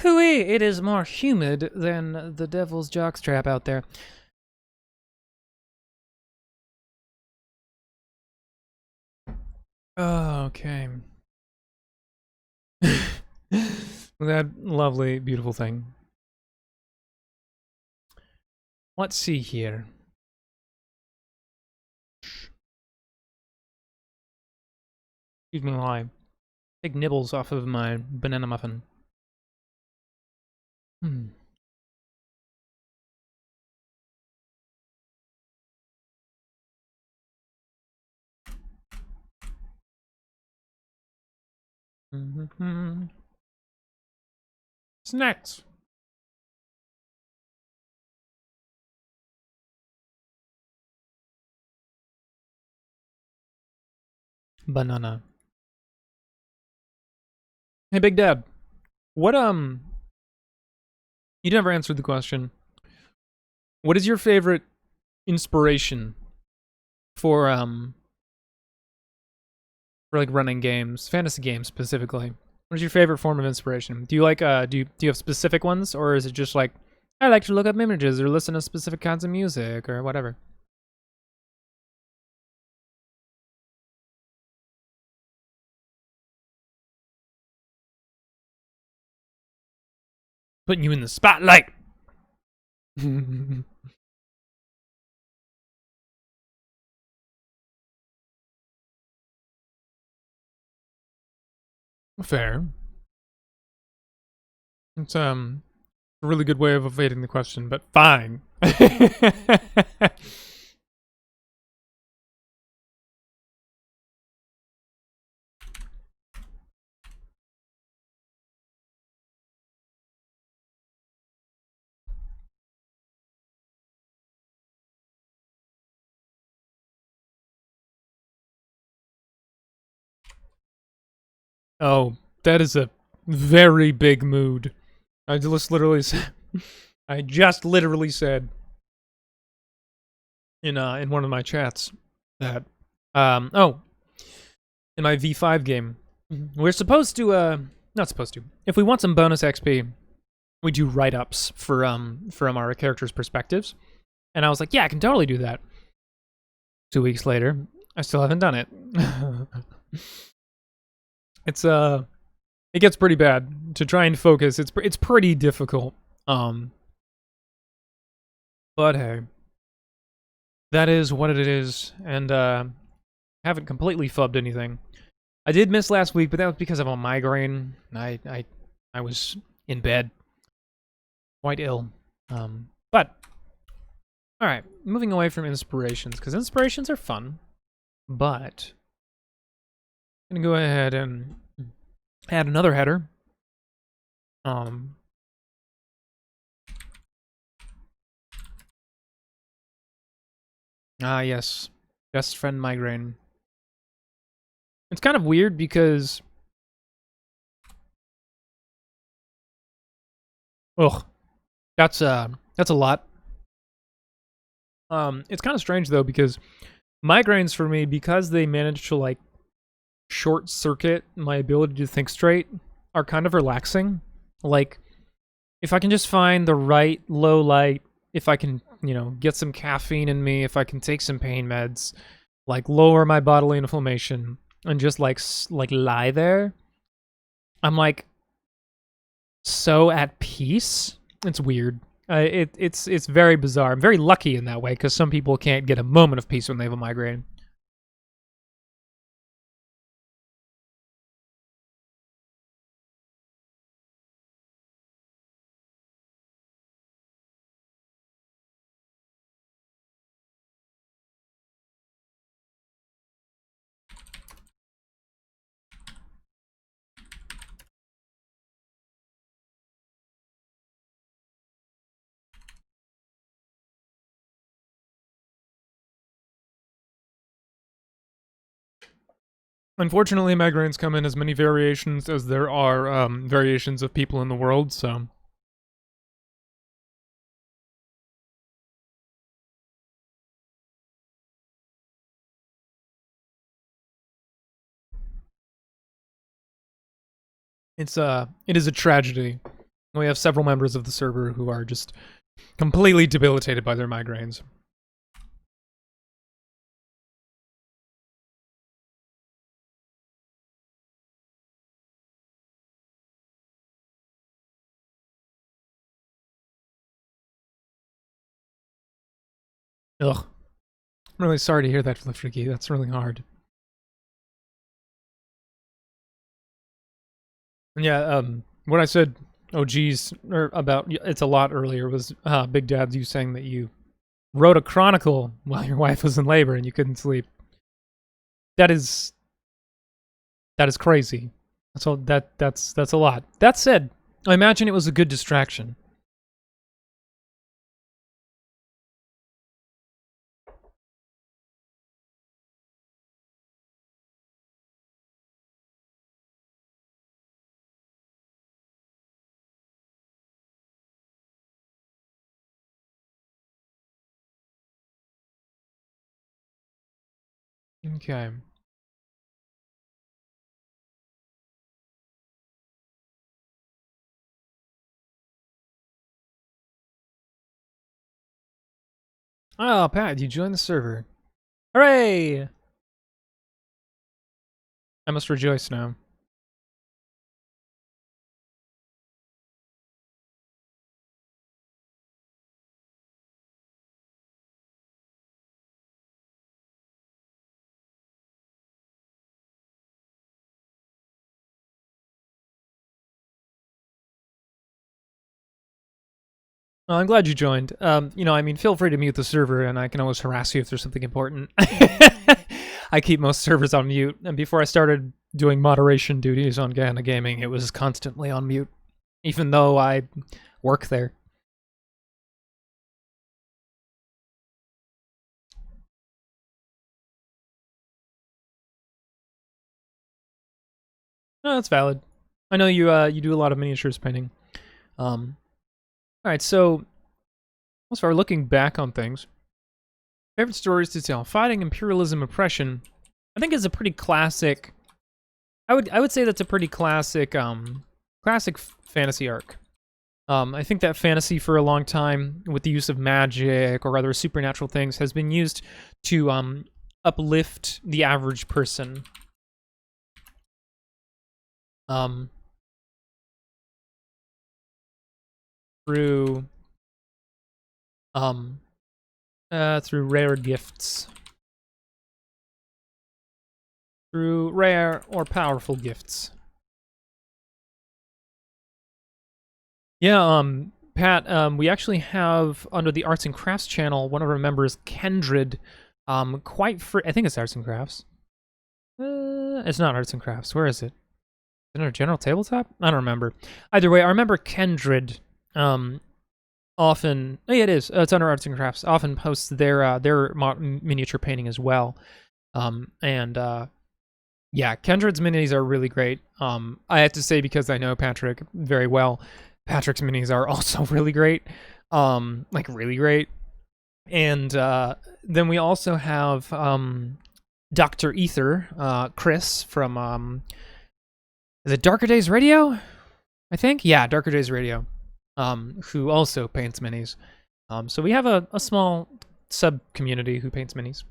Hooey! It is more humid than the devil's jockstrap out there. Okay. That lovely, beautiful thing. Let's see here. Excuse me while I take nibbles off of my banana muffin. Snacks. Banana. Hey, Big Dad. What, you never answered the question. What is your favorite inspiration for like running games, fantasy games specifically? What is your favorite form of inspiration? Do you like do you have specific ones, or is it just like I like to look up images or listen to specific kinds of music or whatever? Putting you in the spotlight. Fair. It's a really good way of evading the question, but fine. Oh, that is a very big mood. I just literally said, I just literally said in one of my chats that oh, in my V5 game, we're supposed to not supposed to. If we want some bonus XP, we do write-ups for from our characters' perspectives. And I was like, yeah, I can totally do that. 2 weeks later, I still haven't done it. It's it gets pretty bad to try and focus. It's pretty difficult. But hey, that is what it is, and haven't completely fubbed anything. I did miss last week, but that was because of a migraine. I was in bed, quite ill. But all right, moving away from inspirations because inspirations are fun, but I'm gonna go ahead and add another header. Yes, best friend migraine. It's kind of weird because, ugh, that's a lot. It's kind of strange though because migraines for me, because they manage to like short circuit my ability to think straight, are kind of relaxing. Like, if I can just find the right low light, if I can, get some caffeine in me, if I can take some pain meds, like lower my bodily inflammation, and just like lie there, I'm like so at peace. It's weird. It's very bizarre. I'm very lucky in that way because some people can't get a moment of peace when they have a migraine. Unfortunately, migraines come in as many variations as there are variations of people in the world, so. it is a tragedy. We have several members of the server who are just completely debilitated by their migraines. Ugh. I'm really sorry to hear that, Flifricky. That's really hard. And yeah, what I said, oh geez, or about it's a lot earlier was Big Dad, you saying that you wrote a chronicle while your wife was in labor and you couldn't sleep. That is crazy. So that's a lot. That said, I imagine it was a good distraction. Okay. Oh, Pat, you joined the server. Hooray! I must rejoice now. Well, I'm glad you joined. You know, I mean, feel free to mute the server, and I can always harass you if there's something important. I keep most servers on mute, and before I started doing moderation duties on Gehenna Gaming, it was constantly on mute, even though I work there. No, that's valid. I know you you do a lot of miniatures painting. All right, so as far as looking back on things, favorite stories to tell: fighting, imperialism, oppression. I think is a pretty classic. I would say that's a pretty classic classic fantasy arc. I think that fantasy for a long time, with the use of magic or other supernatural things, has been used to uplift the average person. Through through rare gifts. Through rare or powerful gifts. Yeah, Pat, we actually have, under the Arts and Crafts channel, one of our members, Kendrid, I think it's Arts and Crafts. It's not Arts and Crafts. Where is it? Is it under General Tabletop? I don't remember. Either way, our member, Kendrid, often... Oh, yeah, it is. It's under Arts and Crafts. Often posts their miniature painting as well. Yeah, Kendred's minis are really great. I have to say, because I know Patrick very well, Patrick's minis are also really great. Like, really great. And then we also have Dr. Ether, Chris from... is it Darker Days Radio? I think? Yeah, Darker Days Radio. Who also paints minis. So we have a small sub-community who paints minis.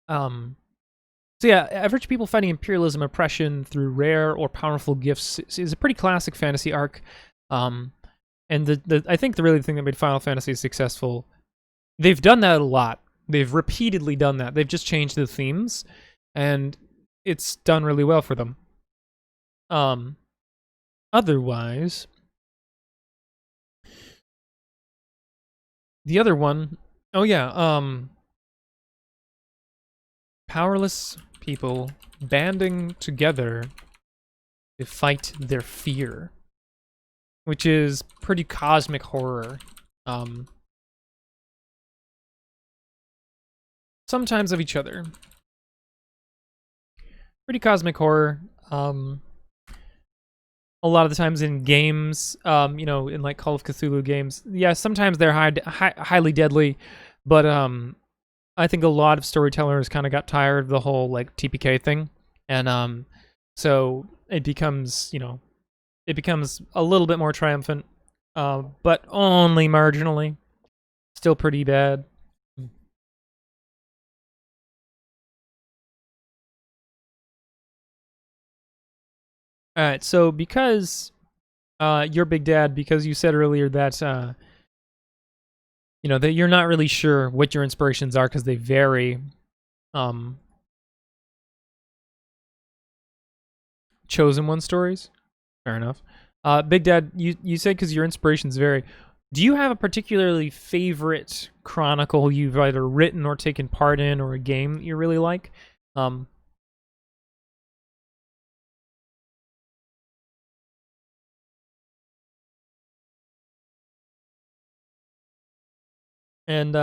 So yeah, average people fighting imperialism, oppression through rare or powerful gifts is a pretty classic fantasy arc. And I think the thing that made Final Fantasy successful, they've done that a lot. They've repeatedly done that. They've just changed the themes, and it's done really well for them. Otherwise, the other one, oh yeah, powerless people banding together to fight their fear, which is pretty cosmic horror. Sometimes of each other. Pretty cosmic horror. A lot of the times in games, you know, in like Call of Cthulhu games, yeah, sometimes they're highly deadly, but I think a lot of storytellers kind of got tired of the whole like TPK thing, and so it becomes, you know, it becomes a little bit more triumphant, but only marginally. Still pretty bad. All right, so because you're Big Dad, because you said earlier that you know that you're not really sure what your inspirations are because they vary. Um, Chosen one stories, fair enough. Big Dad, you said because your inspirations vary. Do you have a particularly favorite chronicle you've either written or taken part in, or a game that you really like? Um, and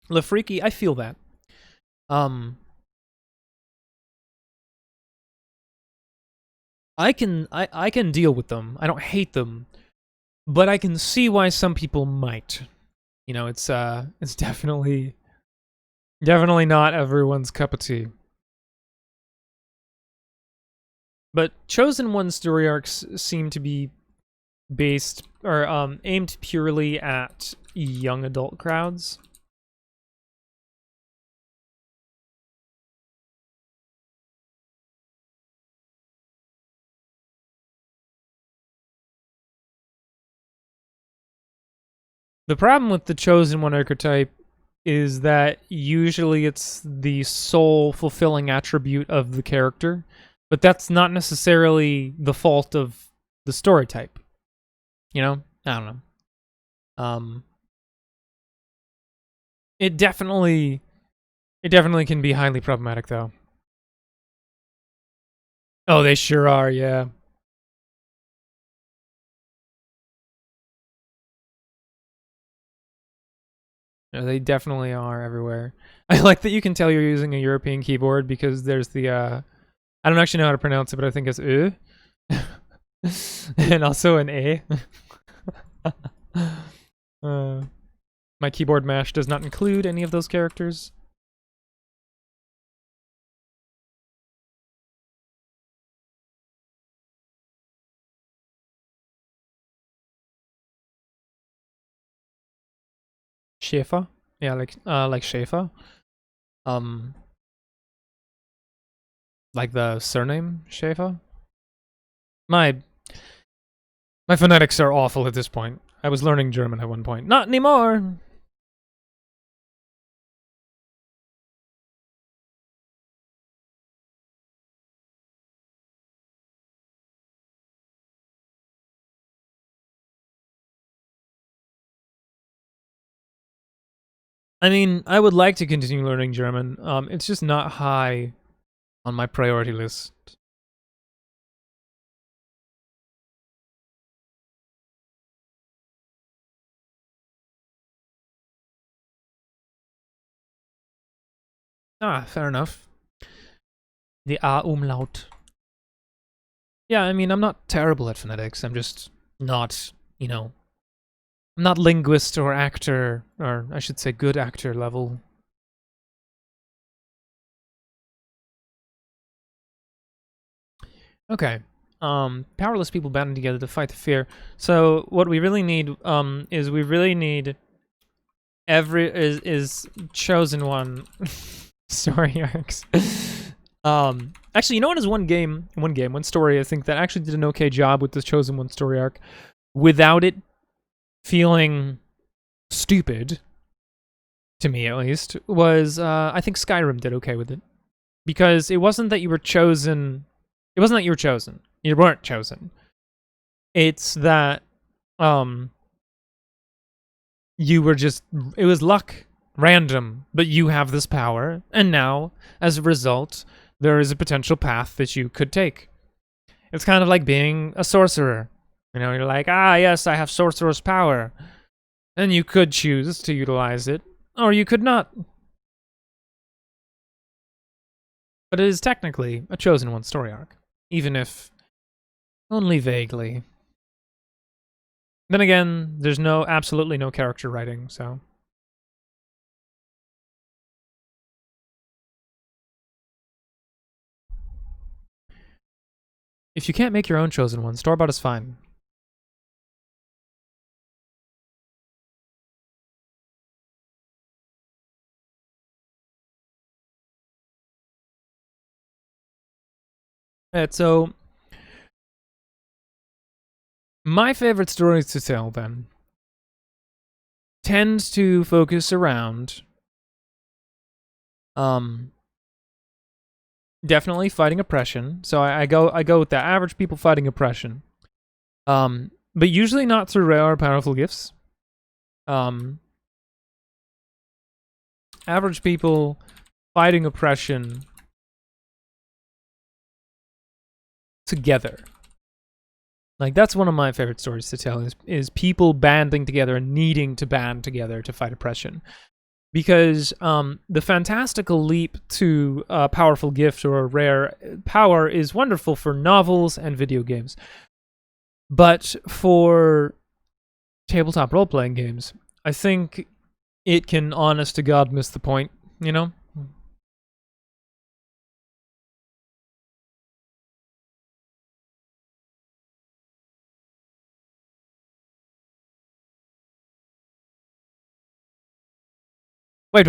Lafreaky, I feel that. Um, I can deal with them. I don't hate them, but I can see why some people might. You know, it's definitely not everyone's cup of tea. But chosen one story arcs seem to be based or aimed purely at young adult crowds. The problem with the chosen one archetype is that usually it's the sole fulfilling attribute of the character, but that's not necessarily the fault of the story type. You know? I don't know. It definitely can be highly problematic though. Oh, they sure are, yeah. Yeah, they definitely are everywhere. I like that you can tell you're using a European keyboard because there's the I don't actually know how to pronounce it, but I think it's and also an A. uh, my keyboard mash does not include any of those characters. Schäfer? Yeah, like Schäfer. Um like the surname Schäfer? My my phonetics are awful at this point. I was learning German at one point. Not anymore. I mean, I would like to continue learning German. It's just not high on my priority list. Ah, fair enough. The A umlaut. Yeah, I mean, I'm not terrible at phonetics. I'm just not, you know, I'm not linguist or actor, or I should say good actor level. Okay. Powerless people banding together to fight the fear. So what we really need, is we really need is chosen one story arcs. Actually, you know what is one story I think that actually did an okay job with this chosen one story arc without it feeling stupid, to me at least, was I think Skyrim did okay with it. Because it wasn't that you were chosen, it wasn't that you were chosen. You weren't chosen. It's that um you were just, it was luck, random, but you have this power, and now as a result there is a potential path that you could take. It's kind of like being a sorcerer. You know, you're like, ah, yes, I have sorcerer's power. And you could choose to utilize it, or you could not. But it is technically a chosen one story arc, even if only vaguely. Then again, there's absolutely no character writing, so. if you can't make your own chosen one, store-bought is fine. Alright, so my favorite stories to tell then tends to focus around definitely fighting oppression. So I go with the average people fighting oppression. But usually not through rare or powerful gifts. Average people fighting oppression together. Like, that's one of my favorite stories to tell, is people banding together and needing to band together to fight oppression. Because the fantastical leap to a powerful gift or a rare power is wonderful for novels and video games. But for tabletop role-playing games, I think it can, honest to God, miss the point, you know? Wait.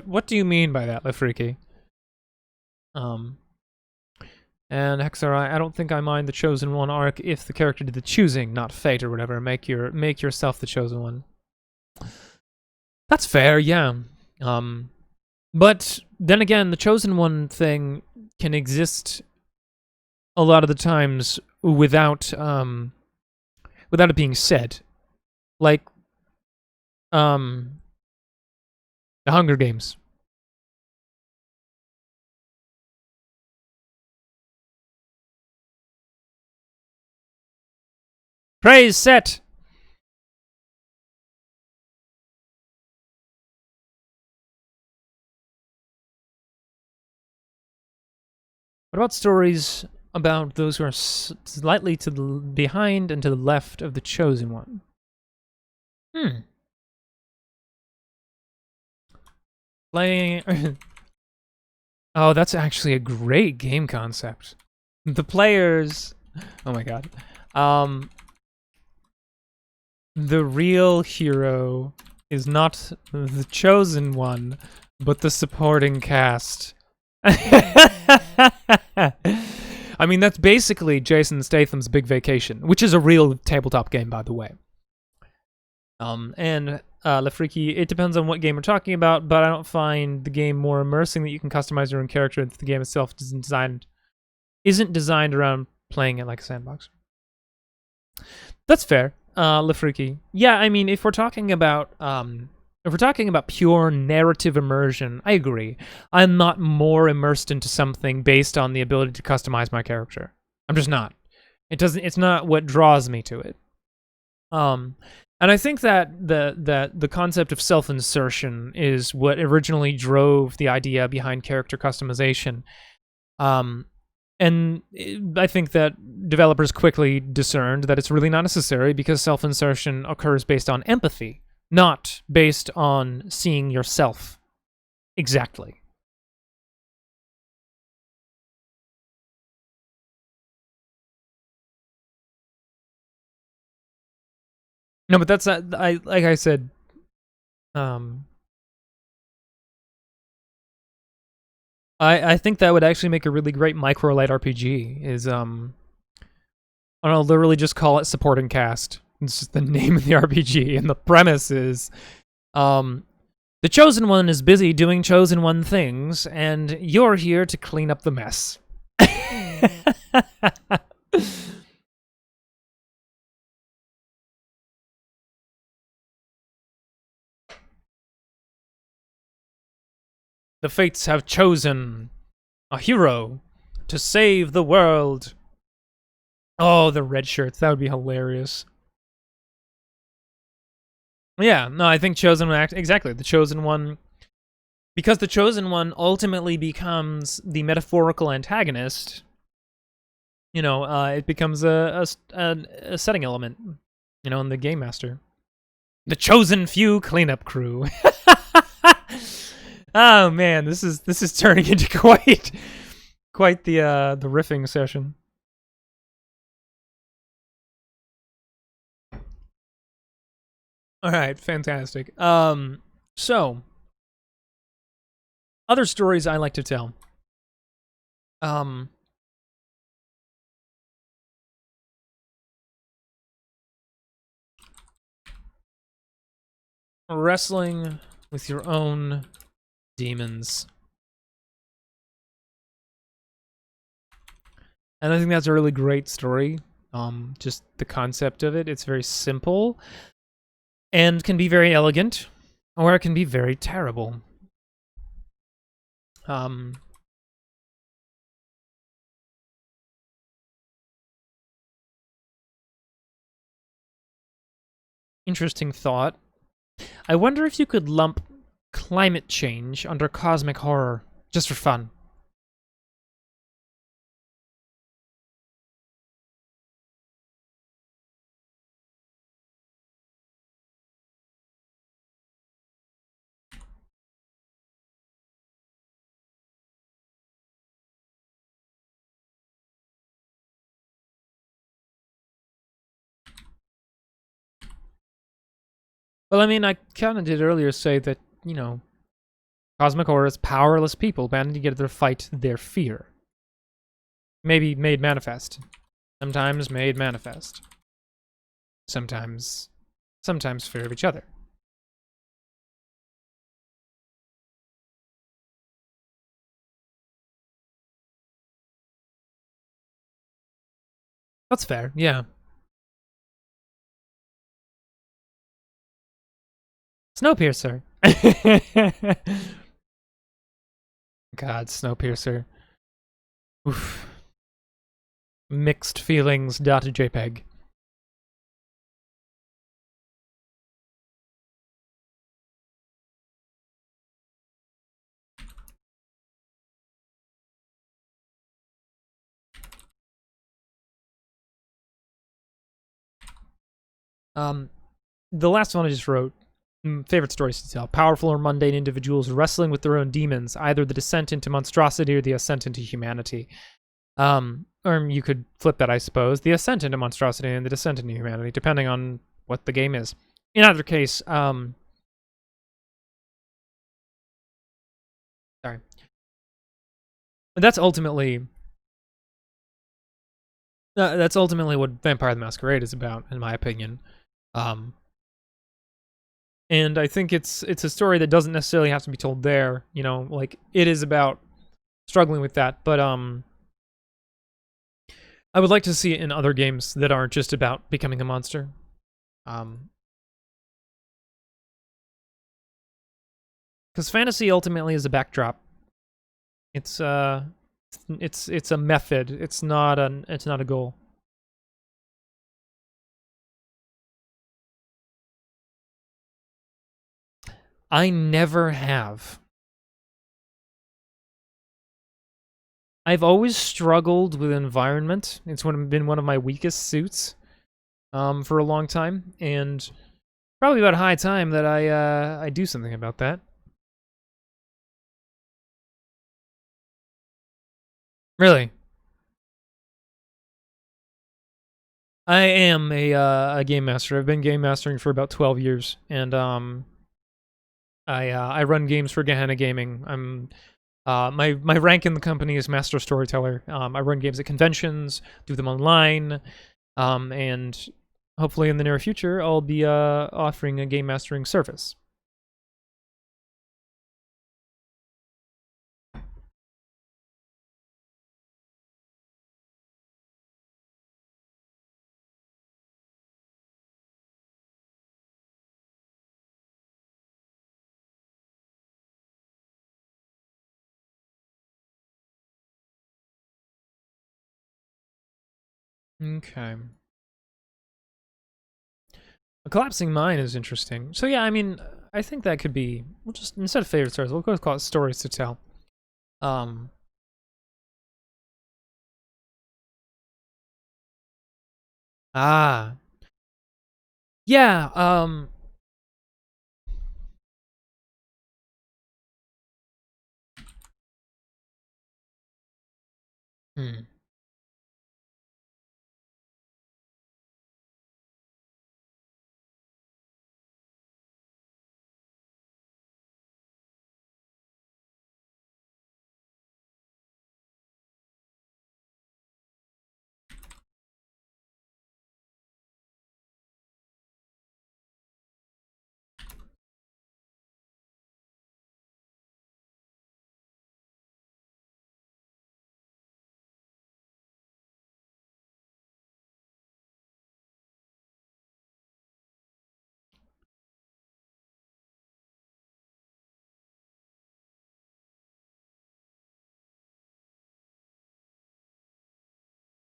What do you mean by that, Lefriki? And Hexarai, I don't think I mind the Chosen One arc if the character did the choosing, not fate or whatever. Make yourself the Chosen One. That's fair, yeah. But then again, the Chosen One thing can exist a lot of the times without it being said. Like the Hunger Games. Praise set! What about stories about those who are slightly to the behind and to the left of the Chosen One? Playing... Oh, that's actually a great game concept. The players... Oh my god. The real hero is not the Chosen One, but the supporting cast. I mean, that's basically Jason Statham's Big Vacation, which is a real tabletop game, by the way. And Lefriki, it depends on what game we're talking about, but I don't find the game more immersing that you can customize your own character if the game itself isn't designed around playing it like a sandbox. That's fair, Lefriki. Yeah, I mean, if we're talking about pure narrative immersion, I agree. I'm not more immersed into something based on the ability to customize my character. I'm just not. It's not what draws me to it. And I think that the concept of self-insertion is what originally drove the idea behind character customization. And I think that developers quickly discerned that it's really not necessary because self-insertion occurs based on empathy, not based on seeing yourself exactly. No, but that's like I said. I think that would actually make a really great micro light RPG. Is I don't know, literally just call it supporting cast. It's just the name of the RPG, and the premise is, the Chosen One is busy doing Chosen One things, and you're here to clean up the mess. The fates have chosen a hero to save the world. Oh, the red shirts. That would be hilarious. Yeah, no, I think Chosen One, exactly, the Chosen One, because the Chosen One ultimately becomes the metaphorical antagonist, you know, it becomes a setting element, you know, in the Game Master. The Chosen Few cleanup crew. Oh man, this is turning into quite the riffing session. All right, fantastic. So other stories I like to tell. Um, Wrestling with your own demons. And I think that's a really great story. Just the concept of it. It's very simple and can be very elegant, or it can be very terrible. Um, Interesting thought. I wonder if you could lump climate change under cosmic horror, just for fun. Well, I mean, I kind of did earlier say that, cosmic horror is powerless people banding together to fight their fear. Maybe made manifest. Sometimes made manifest. Sometimes fear of each other. That's fair, yeah. Snowpiercer. God, Snowpiercer. Oof. Mixed feelings. .jpg. The last one I just wrote. Favorite stories to tell. Powerful or mundane individuals wrestling with their own demons, either the descent into monstrosity or the ascent into humanity. Or you could flip that, I suppose. The ascent into monstrosity and the descent into humanity, depending on what the game is. In either case, sorry. That's ultimately what Vampire the Masquerade is about, in my opinion. Um, and I think it's a story that doesn't necessarily have to be told there. Like it is about struggling with that, but I would like to see it in other games that aren't just about becoming a monster. Because fantasy ultimately is a backdrop. It's it's a method. It's not a goal. I never have. I've always struggled with environment. It's been one of my weakest suits for a long time, and probably about high time that I do something about that. Really, I am a game master. I've been game mastering for about 12 years, and I run games for Gehenna Gaming. My rank in the company is Master Storyteller. I run games at conventions, do them online, and hopefully in the near future I'll be offering a game mastering service. Okay. A collapsing mine is interesting. So yeah, I mean, I think that could be. We'll just instead of favorite stories, we'll go call it stories to tell. Um. Ah. Yeah. Hmm.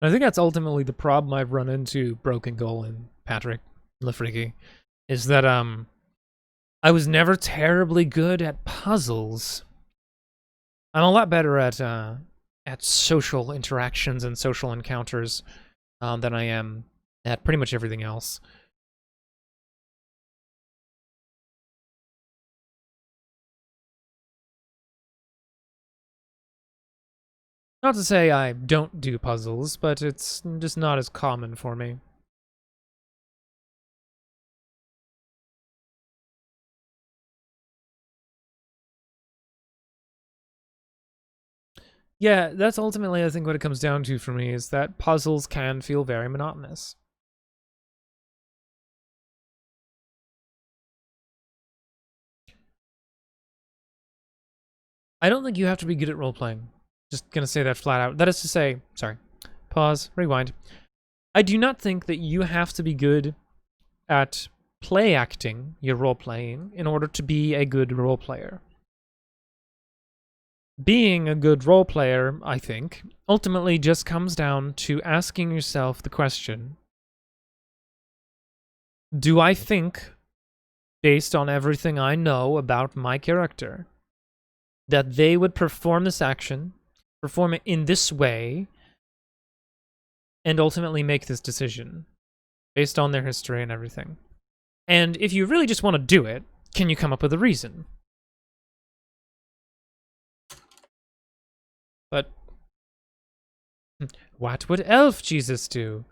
I think that's ultimately the problem I've run into, Broken Goal and Patrick LaFreaky, is that I was never terribly good at puzzles. I'm a lot better at social interactions and social encounters than I am at pretty much everything else. Not to say I don't do puzzles, but it's just not as common for me. Yeah, that's ultimately, I think, what it comes down to for me, is that puzzles can feel very monotonous. I don't think you have to be good at role-playing. Just gonna say that flat out. That is to say, sorry, pause, rewind. I do not think that you have to be good at play acting your role-playing in order to be a good role-player. Being a good role player, I think, ultimately just comes down to asking yourself the question, do I think, based on everything I know about my character, that they would perform this action, perform it in this way, and ultimately make this decision based on their history and everything? And if you really just want to do it, can you come up with a reason? But what would Elf Jesus do?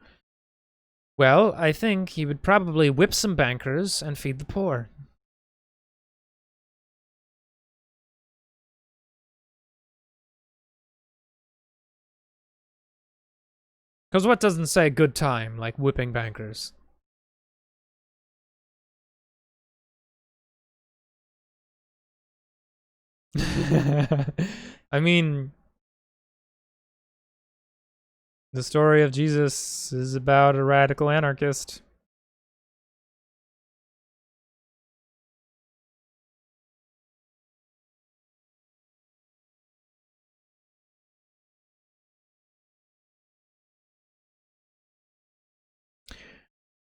Well, I think he would probably whip some bankers and feed the poor. Because what doesn't say good time like whipping bankers? I mean, the story of Jesus is about a radical anarchist.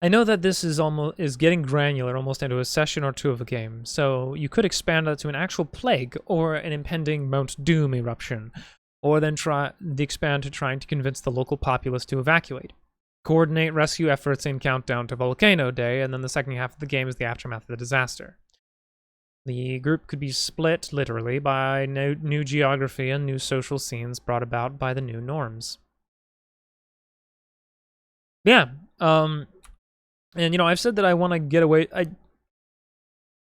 I know that this is getting granular almost into a session or two of a game, so you could expand that to an actual plague or an impending Mount Doom eruption, or then expand to trying to convince the local populace to evacuate. Coordinate rescue efforts in Countdown to Volcano Day, and then the second half of the game is the aftermath of the disaster. The group could be split, literally, by new geography and new social scenes brought about by the new norms. Yeah, and, you know, I've said that I want to get away.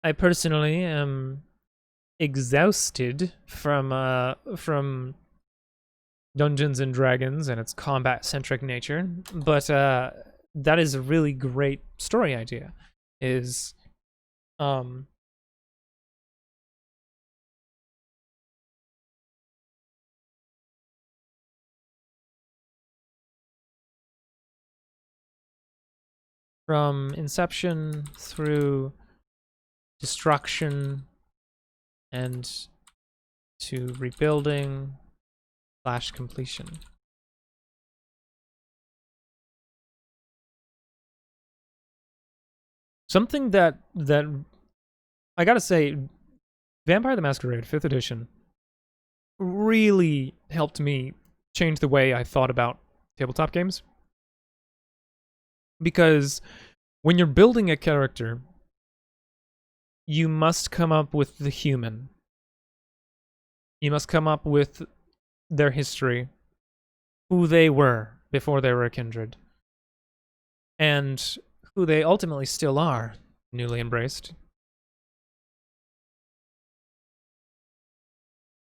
I personally am exhausted from Dungeons and Dragons and its combat-centric nature, but that is a really great story idea. Is from inception through destruction and to rebuilding / completion. Something that I gotta say, Vampire the Masquerade 5th edition really helped me change the way I thought about tabletop games. Because when you're building a character, you must come up with the human. You must come up with their history, who they were before they were a kindred, and who they ultimately still are, newly embraced.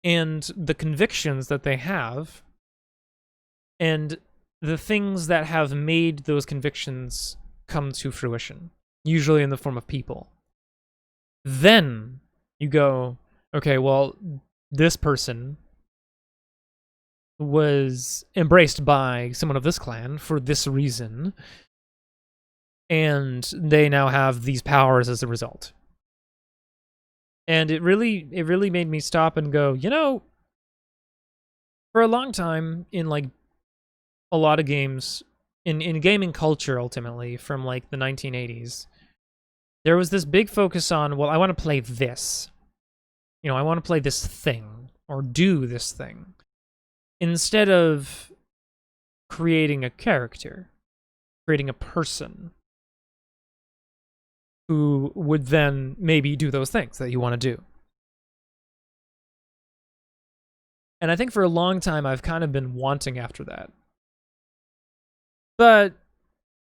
And the convictions that they have, and the things that have made those convictions come to fruition, usually in the form of people. Then you go, okay, well, this person was embraced by someone of this clan for this reason, and they now have these powers as a result. And it really made me stop and go, you know, for a long time in like a lot of games in gaming culture, ultimately from like the 1980s, there was this big focus on, well, I want to play this. You know, I want to play this thing or do this thing, instead of creating a character, creating a person who would then maybe do those things that you want to do. And I think for a long time, I've kind of been wanting after that. But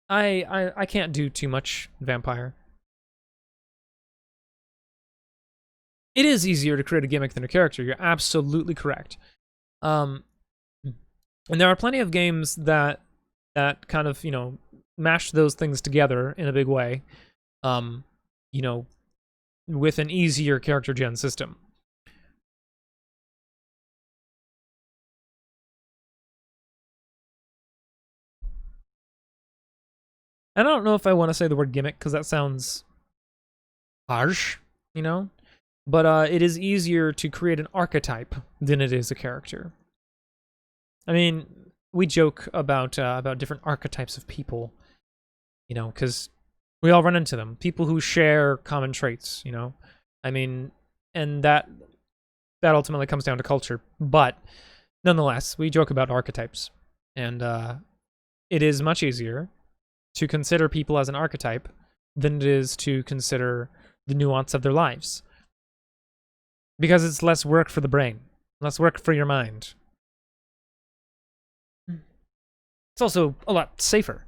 I can't do too much vampire. It is easier to create a gimmick than a character. You're absolutely correct. And there are plenty of games that kind of, you know, mash those things together in a big way. You know, with an easier character gen system. And I don't know if I want to say the word gimmick because that sounds harsh, you know? But it is easier to create an archetype than it is a character. I mean, we joke about different archetypes of people, you know, because we all run into them. People who share common traits, you know? I mean, and that ultimately comes down to culture. But nonetheless, we joke about archetypes. And it is much easier to consider people as an archetype than it is to consider the nuance of their lives. Because it's less work for the brain, less work for your mind. It's also a lot safer.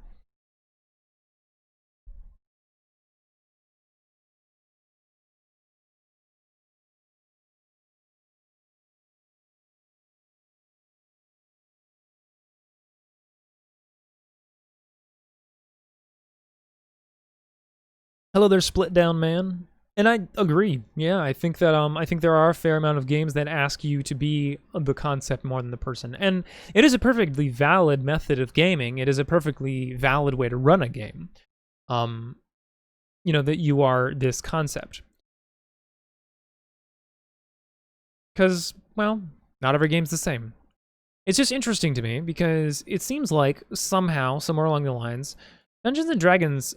Hello there, Split Down Man. And I agree. Yeah, I think that I think there are a fair amount of games that ask you to be the concept more than the person. And it is a perfectly valid method of gaming. It is a perfectly valid way to run a game. You know, that you are this concept. Because, well, not every game's the same. It's just interesting to me because it seems like somehow, somewhere along the lines, Dungeons and Dragons.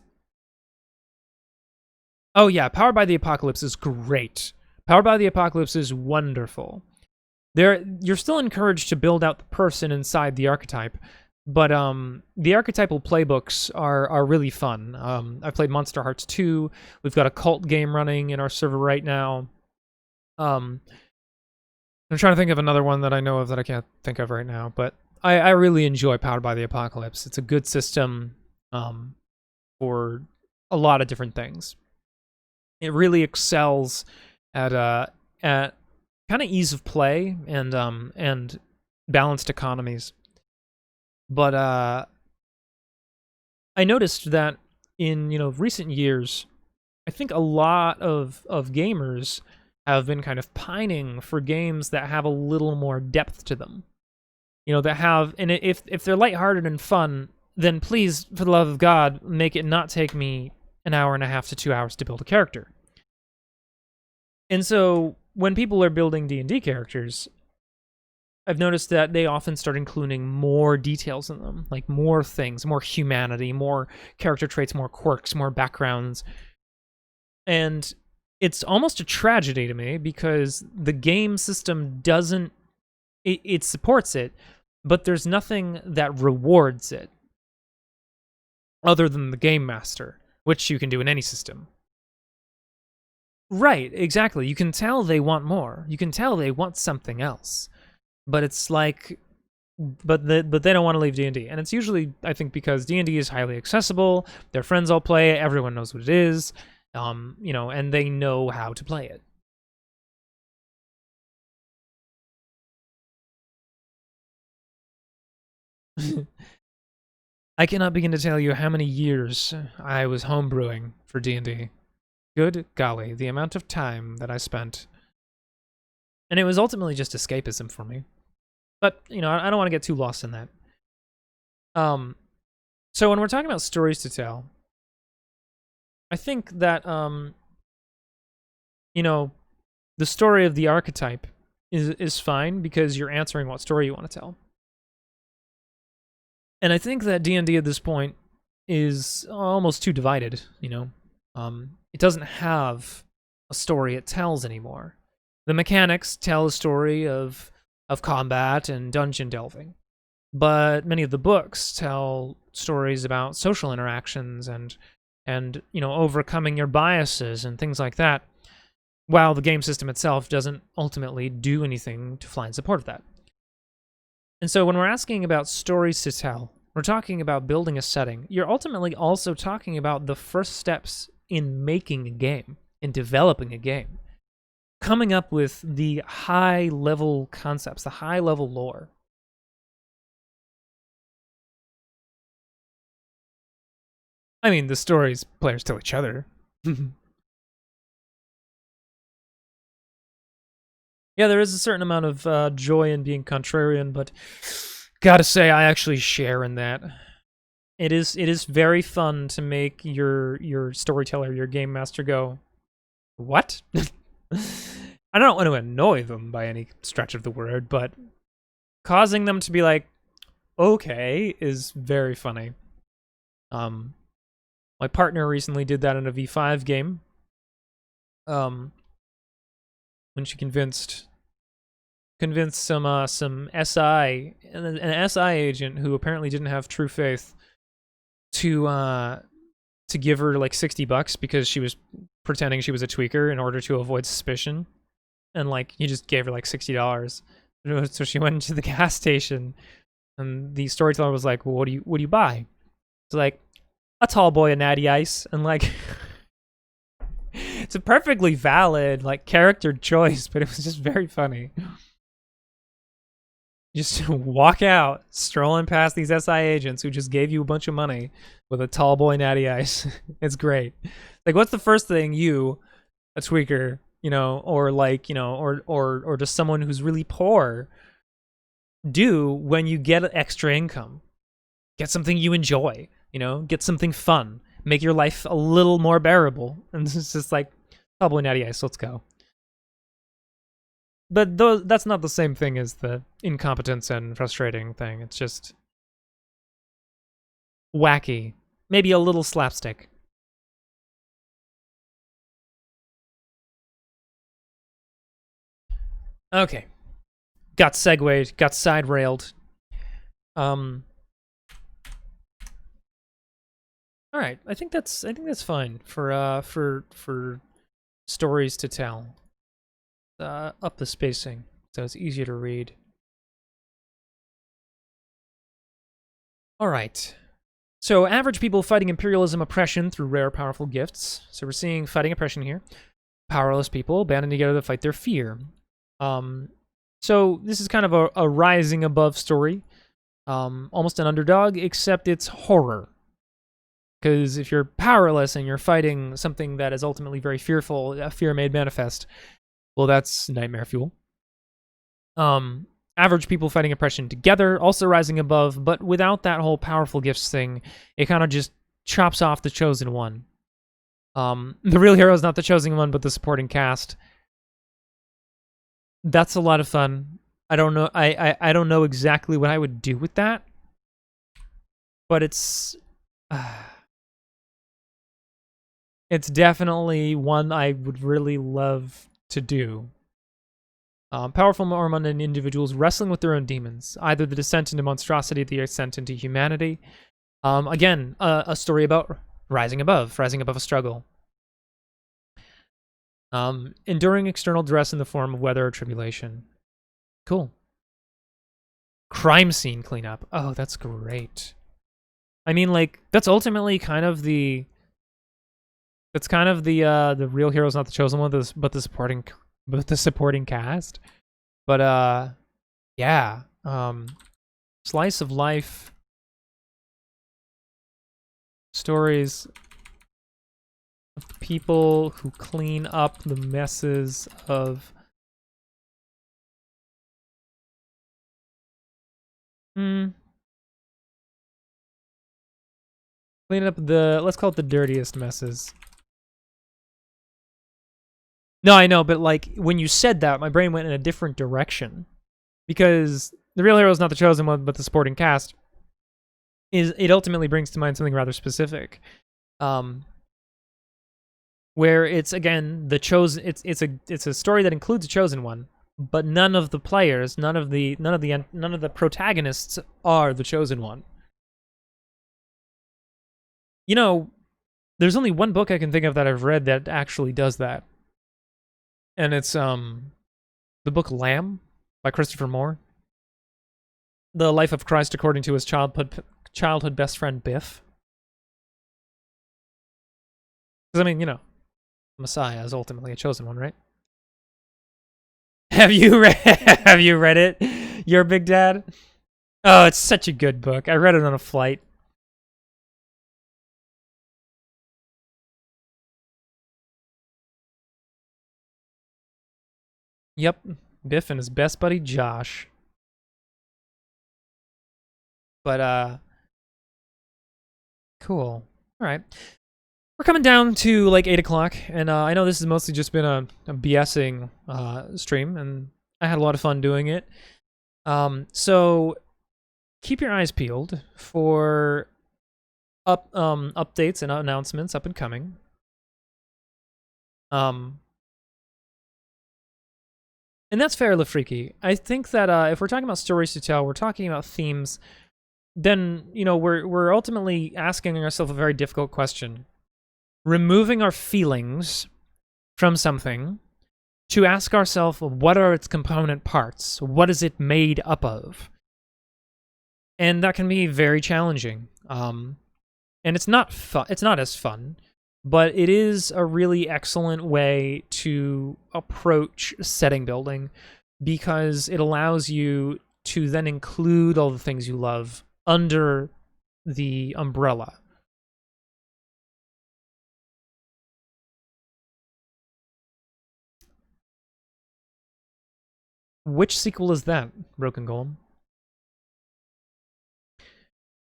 Oh yeah, Powered by the Apocalypse is great. Powered by the Apocalypse is wonderful. You're still encouraged to build out the person inside the archetype, but the archetypal playbooks are really fun. I've played Monster Hearts 2. We've got a Kult game running in our server right now. I'm trying to think of another one that I know of that I can't think of right now, but I really enjoy Powered by the Apocalypse. It's a good system for a lot of different things. It really excels at kind of ease of play and balanced economies. But I noticed that in, you know, recent years, I think a lot of gamers have been kind of pining for games that have a little more depth to them. You know, that have, and if they're lighthearted and fun, then please, for the love of God, make it not take me an hour and a half to 2 hours to build a character. And so when people are building D&D characters, I've noticed that they often start including more details in them, like more things, more humanity, more character traits, more quirks, more backgrounds. And it's almost a tragedy to me because the game system doesn't, it supports it, but there's nothing that rewards it other than the game master, which you can do in any system. Right, exactly. You can tell they want more. You can tell they want something else. But it's like, but they don't want to leave D&D. And it's usually, I think, because D&D is highly accessible. Their friends all play it. Everyone knows what it is. You know, and they know how to play it. I cannot begin to tell you how many years I was homebrewing for D&D. Good golly, the amount of time that I spent. And it was ultimately just escapism for me. But, you know, I don't want to get too lost in that. So when we're talking about stories to tell, I think that, you know, the story of the archetype is fine because you're answering what story you want to tell. And I think that D&D at this point is almost too divided, It doesn't have a story it tells anymore. The mechanics tell a story of combat and dungeon delving, but many of the books tell stories about social interactions and overcoming your biases and things like that, while the game system itself doesn't ultimately do anything to fly in support of that. And so when we're asking about stories to tell, we're talking about building a setting. You're ultimately also talking about the first steps in making a game, in developing a game, coming up with the high-level concepts, the high-level lore. I mean, the stories players tell each other. Yeah, there is a certain amount of joy in being contrarian, but gotta say, I actually share in that. It is very fun to make your storyteller, your game master go, what? I don't want to annoy them by any stretch of the word, but causing them to be like, okay, is very funny. My partner recently did that in a V5 game. When she convinced some SI, an SI agent who apparently didn't have true faith, to give her like $60 because she was pretending she was a tweaker in order to avoid suspicion, and like he just gave her like $60. So she went into the gas station, and the storyteller was like, "Well, what do you buy?" It's like, a tall boy, a natty ice, and like. It's a perfectly valid like character choice, but it was just very funny. Just walk out, strolling past these SI agents who just gave you a bunch of money with a tall boy natty ice. It's great. Like, what's the first thing you, a tweaker, or like, or just someone who's really poor, do when you get extra income? Get something you enjoy, get something fun. Make your life a little more bearable. And it's just like, tall boy natty ice, let's go. But that's not the same thing as the incompetence and frustrating thing. It's just wacky. Maybe a little slapstick. Okay. Got segued, got side railed. All right. I think that's fine for stories to tell. Up the spacing so it's easier to read. All right. So average people fighting imperialism oppression through rare powerful gifts. So we're seeing fighting oppression here. Powerless people banding together to fight their fear. So this is kind of a rising above story. Almost an underdog, except it's horror. Because if you're powerless and you're fighting something that is ultimately very fearful, a fear made manifest, well, that's nightmare fuel. Average people fighting oppression together, also rising above, but without that whole powerful gifts thing, it kind of just chops off the chosen one. The real hero is not the chosen one, but the supporting cast. That's a lot of fun. I don't know. I don't know exactly what I would do with that, but it's definitely one I would really love to do. Powerful Mormon individuals wrestling with their own demons, either the descent into monstrosity, the ascent into humanity. Again, a story about rising above a struggle. Enduring external duress in the form of weather or tribulation. Cool. Crime scene cleanup. Oh, that's great. I mean, like, that's ultimately kind of the... That's kind of the real hero's not the chosen one, but the supporting cast. But yeah. Slice of life stories of people who clean up the messes of clean up the, let's call it the dirtiest messes. No, I know, but like when you said that, my brain went in a different direction. Because the real hero is not the chosen one, but the supporting cast. it ultimately brings to mind something rather specific, where it's again the chosen. It's a story that includes a chosen one, but none of the players, none of the protagonists are the chosen one. You know, there's only one book I can think of that I've read that actually does that, and it's the book Lamb by Christopher Moore. The life of Christ according to his childhood best friend Biff. Because I mean, you know, Messiah is ultimately a chosen one, right? Have you read Have you read it? Your Big Dad? Oh, it's such a good book. I read it on a flight. Yep, Biff and his best buddy Josh. But cool. All right. We're coming down to like 8 o'clock, and I know this has mostly just been a BSing stream, and I had a lot of fun doing it. So keep your eyes peeled for updates and announcements up and coming. And that's fairly freaky. I think that if we're talking about stories to tell, we're talking about themes, then you know we're ultimately asking ourselves a very difficult question. Removing our feelings from something to ask ourselves, what are its component parts? What is it made up of? And that can be very challenging. And it's not fun. It's not as fun, but it is a really excellent way to approach setting building because it allows you to then include all the things you love under the umbrella. Which sequel is that, Broken Golem?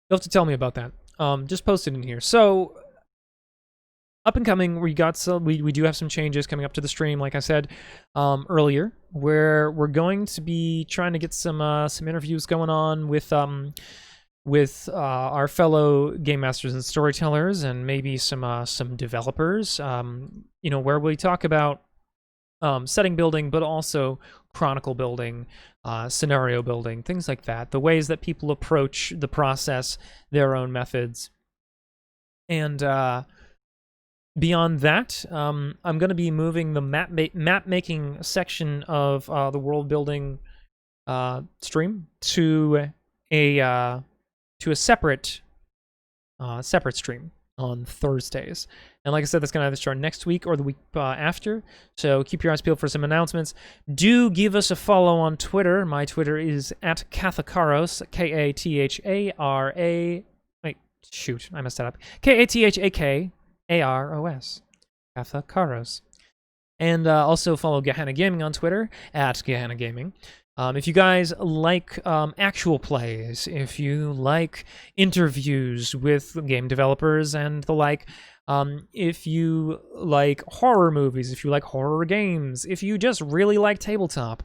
You'll have to tell me about that. Just post it in here. So, up and coming, we do have some changes coming up to the stream, like I said earlier, where we're going to be trying to get some interviews going on with our fellow game masters and storytellers, and maybe some developers. You know, where we talk about setting building, but also chronicle building, scenario building, things like that. The ways that people approach the process, their own methods, and beyond that, I'm going to be moving the map making section of the world building stream to a separate stream on Thursdays. And like I said, that's going to either start next week or the week after. So keep your eyes peeled for some announcements. Do give us a follow on Twitter. My Twitter is at Kathakaros, Kathara. Wait, shoot, I messed that up. Kathakaros, Kathakaros. And also follow Gehenna Gaming on Twitter at Gehenna Gaming. If you guys like actual plays, if you like interviews with game developers and the like, if you like horror movies, if you like horror games, if you just really like tabletop,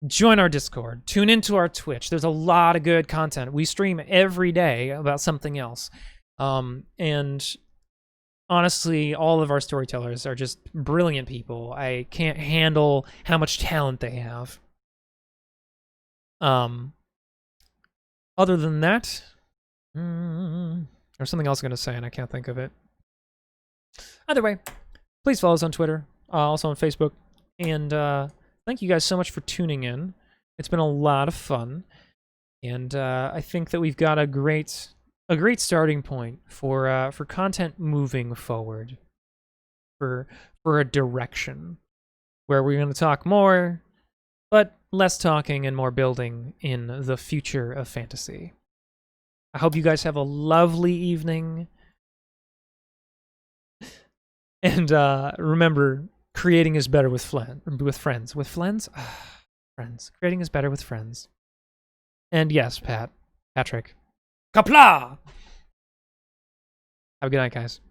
join our Discord. Tune into our Twitch. There's a lot of good content. We stream every day about something else. And honestly, all of our storytellers are just brilliant people. I can't handle how much talent they have. Other than that, there's something else I'm going to say and I can't think of it. Either way, please follow us on Twitter, also on Facebook, and thank you guys so much for tuning in. It's been a lot of fun, and I think that we've got a great starting point for content moving forward, for a direction where we're going to talk more, but less talking and more building in the future of fantasy. I hope you guys have a lovely evening. And remember, creating is better with friends. With friends? Friends. Creating is better with friends. And yes, Patrick. Kapla! Have a good night, guys.